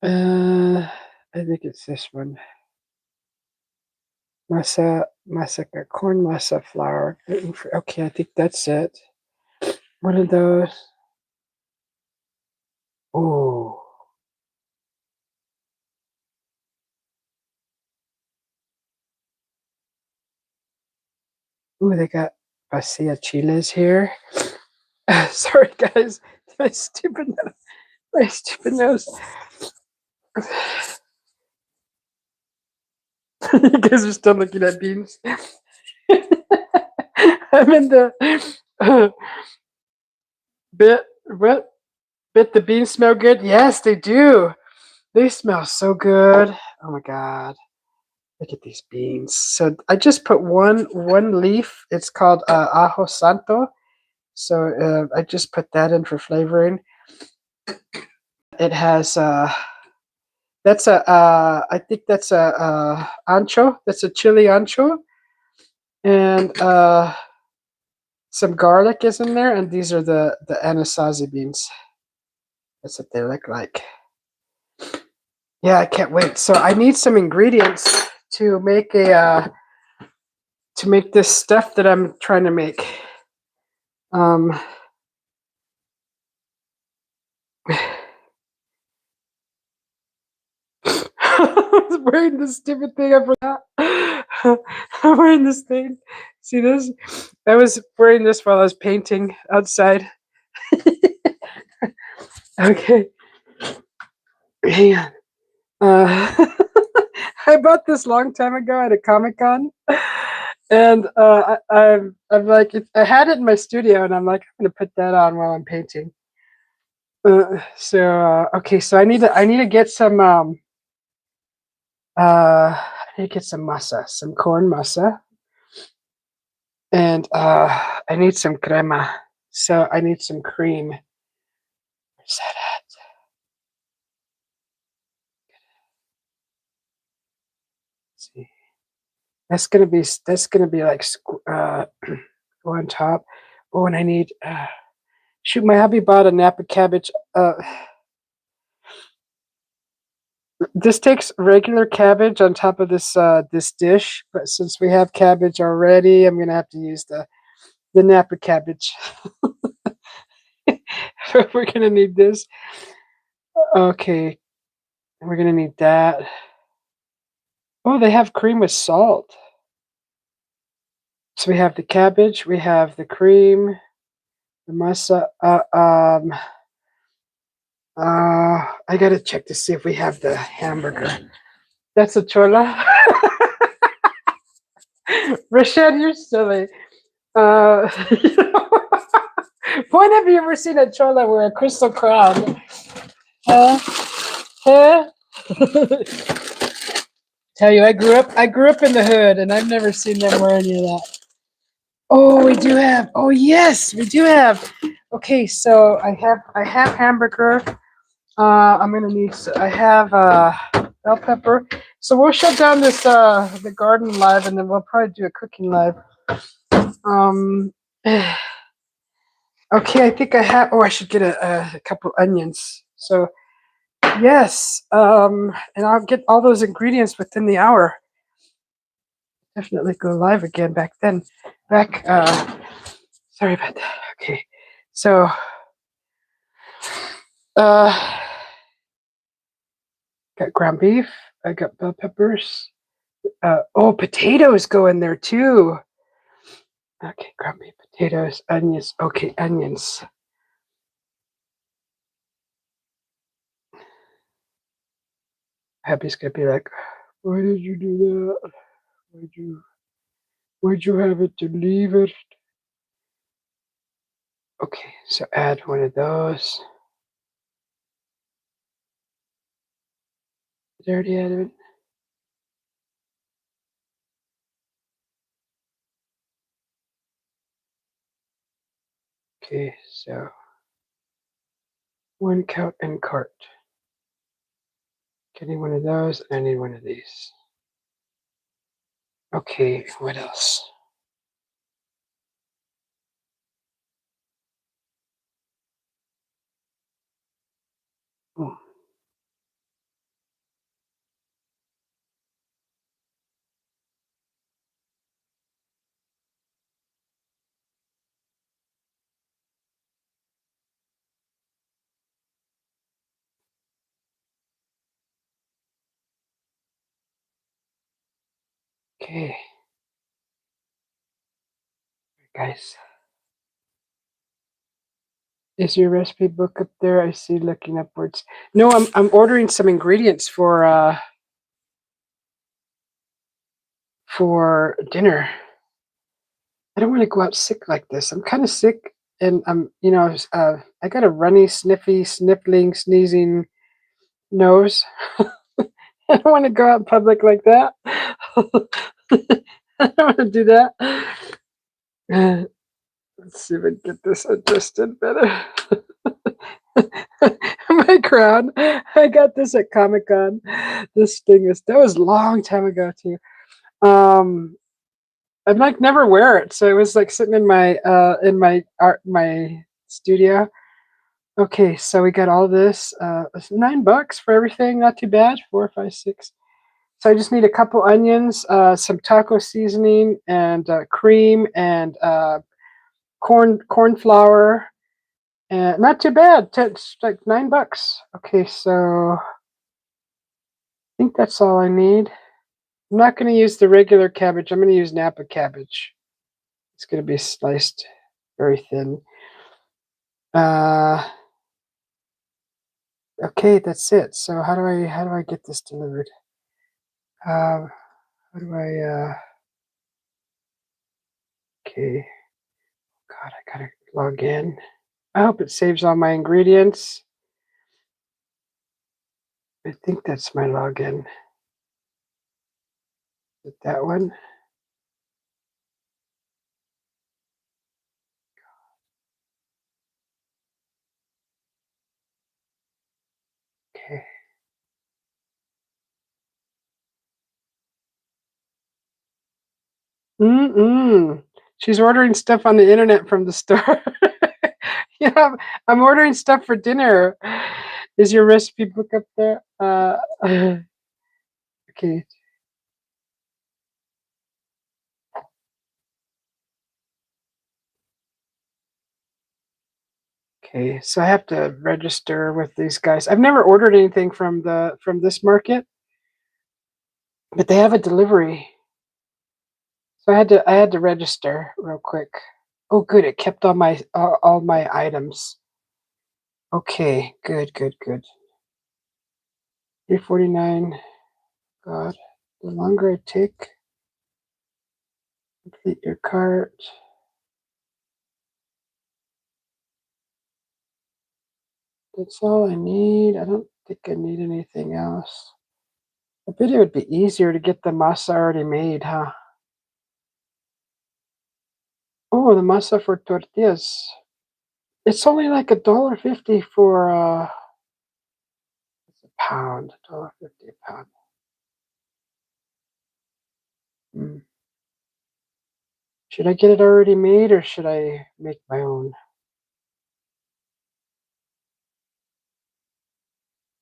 I think it's this one. Masika, corn masa flour. Okay, I think that's it. One of those. Oh, ooh, they got pasilla chiles here. Sorry, guys. My stupid nose. My stupid nose. You guys are still looking at beans. I'm in the bit. What? Bit the beans smell good? Yes, they do. They smell so good. Oh my god. Look at these beans. So I just put one leaf. It's called ajo santo. So I just put that in for flavoring. It has That's a I think that's a ancho. That's a chili ancho, and some garlic is in there, and these are the anasazi beans. That's what they look like. Yeah, I can't wait. So I need some ingredients to make a to make this stuff that I'm trying to make. Um, I was wearing this stupid thing. I forgot. I'm wearing this thing. See this? I was wearing this while I was painting outside. Okay, hang on. I bought this long time ago at a Comic Con, and I'm like I had it in my studio, and I'm like I'm gonna put that on while I'm painting. Okay, so I need to get some I need to get some masa, some corn masa, and I need some crema. So I need some cream. Where's that at? Let's see. That's gonna be like go on top. Oh, and I need shoot. My hubby bought a Napa cabbage. This takes regular cabbage on top of this dish, but since we have cabbage already, I'm gonna have to use the Napa cabbage. We're gonna need this. Okay, we're gonna need that. Oh, they have cream with salt. So we have the cabbage, we have the cream, the masa. I gotta check to see if we have the hamburger. That's a chola. Rashad, you're silly. Uh, when have you ever seen a chola wear a crystal crown? Huh? Huh? Tell you, I grew up in the hood, and I've never seen them wear any of that. Oh, we do have. Oh, yes, we do have. Okay, so I have hamburger. I'm gonna need. I have bell pepper. So we'll shut down this the garden live, and then we'll probably do a cooking live. Um. Okay, I think I have. Oh, I should get a couple onions. So yes, and I'll get all those ingredients within the hour. Definitely go live again back then. Back. Sorry about that. Okay, so got ground beef. I got bell peppers. Oh, potatoes go in there too. Okay, ground beef, potatoes, onions. Okay, onions. Happy's gonna be like, why did you do that? Why'd you have it to leave it? Okay, so add one of those. Is already added? Okay, so one count and cart. Getting one of those, and I need one of these. Okay, what else? Oh. Okay, guys. Is your recipe book up there? I see looking upwards. No, I'm ordering some ingredients for dinner. I don't want to go out sick like this. I'm kind of sick, and I got a runny, sniffy, sniffling, sneezing nose. I don't want to go out in public like that. I don't want to do that. Let's see if I can get this adjusted better. My crown. I got this at Comic-Con. This thing is that was a long time ago too. Um, I'd like never wear it, so it was like sitting in my art my studio. Okay, so we got all this. It's $9 for everything. Not too bad. 4, 5, 6. So I just need a couple onions, some taco seasoning, and cream, and corn flour, and not too bad. It's like $9. Okay, so I think that's all I need. I'm not going to use the regular cabbage. I'm going to use Napa cabbage. It's going to be sliced very thin. Uh, okay, that's it. So how do I get this delivered? How do I? Okay. God, I gotta log in. I hope it saves all my ingredients. I think that's my login. Is it that one? Okay. Mm-mm. She's ordering stuff on the internet from the store. Yeah, I'm ordering stuff for dinner. Is your recipe book up there? Okay. Okay. So I have to register with these guys. I've never ordered anything from this market, but they have a delivery. So I had to register real quick. Oh, good. It kept all my items. Okay. Good. Good. Good. 349. God, the longer I take, complete your cart. That's all I need. I don't think I need anything else. I bet it would be easier to get the masa already made, huh? Oh, the masa for tortillas. It's only like $1.50 for it's a pound. $1.50 a pound. Mm. Should I get it already made or should I make my own?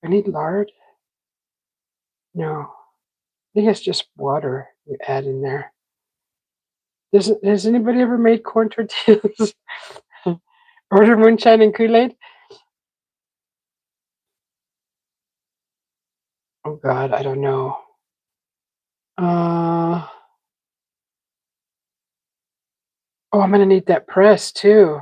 I need lard? No. I think it's just water you add in there. Has anybody ever made corn tortillas? Order moonshine and Kool-Aid? Oh God, I don't know. Uh, oh, I'm gonna need that press too.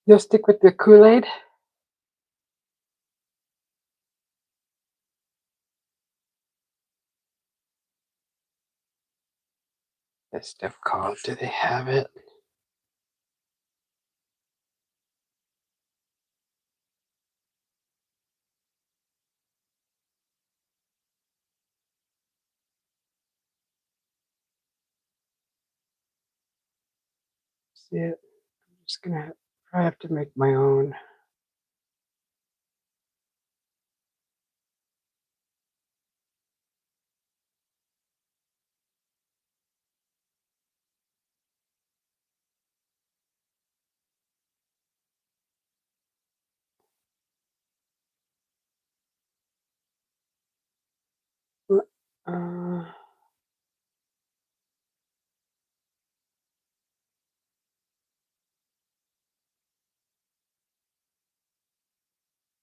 You'll stick with the Kool-Aid? That stuff called, do they have it? See it? I'm just gonna, I have to make my own. Uh,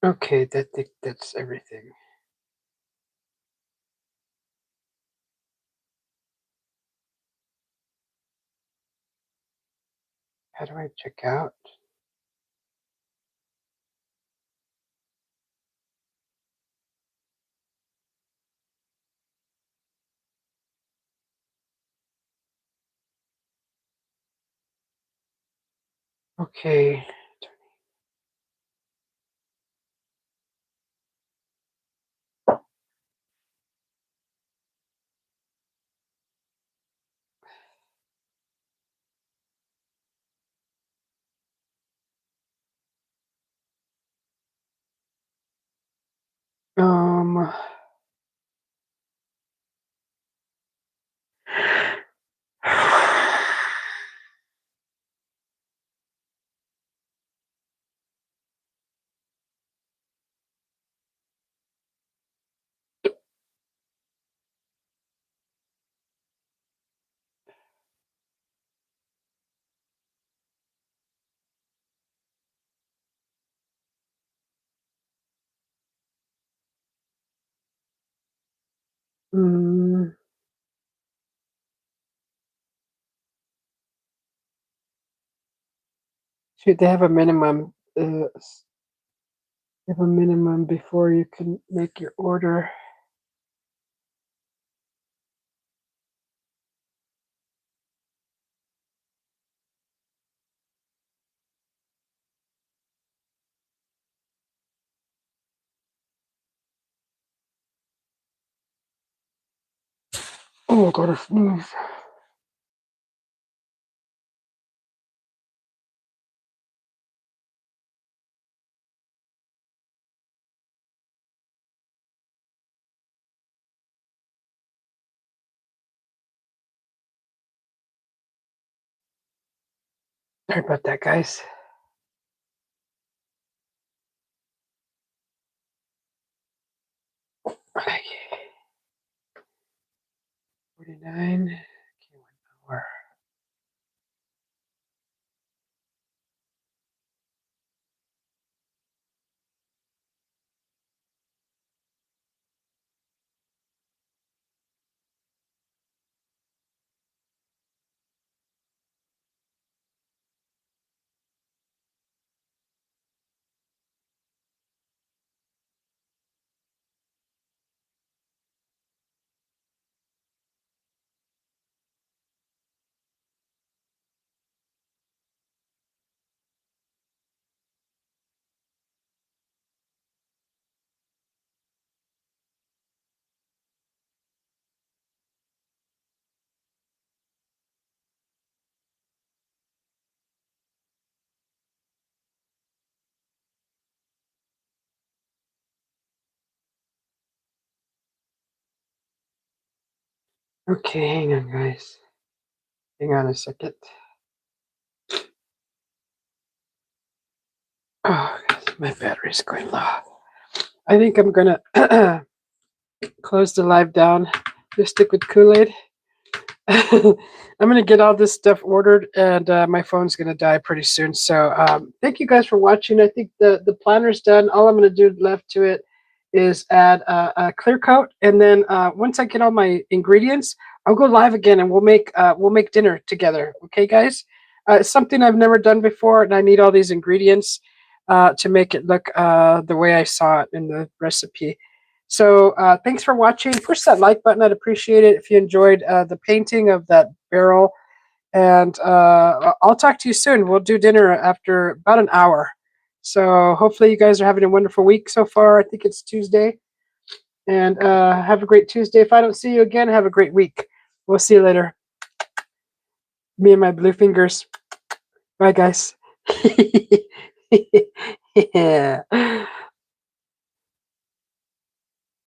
Okay, that's everything. How do I check out? Okay. Um. mm, Shoot, they have a minimum. They have a minimum before you can make your order. Oh, I gotta sneeze. Sorry about that, guys. Okay. 49. Okay, 1 hour. Okay, hang on, guys. Hang on a second. Oh, my battery's going low. I think I'm gonna close the live down. Just stick with Kool-Aid. I'm gonna get all this stuff ordered, and my phone's gonna die pretty soon. So thank you guys for watching. I think the planner's done. All I'm gonna do left to it is add a clear coat, and then once I get all my ingredients, I'll go live again, and we'll make dinner together. Okay, guys? It's something I've never done before, and I need all these ingredients to make it look the way I saw it in the recipe. So thanks for watching. Push that like button. I'd appreciate it if you enjoyed the painting of that barrel. And I'll talk to you soon. We'll do dinner after about an hour. So hopefully you guys are having a wonderful week so far. I think it's Tuesday. And have a great Tuesday. If I don't see you again, have a great week. We'll see you later. Me and my blue fingers. Bye, guys. Yeah.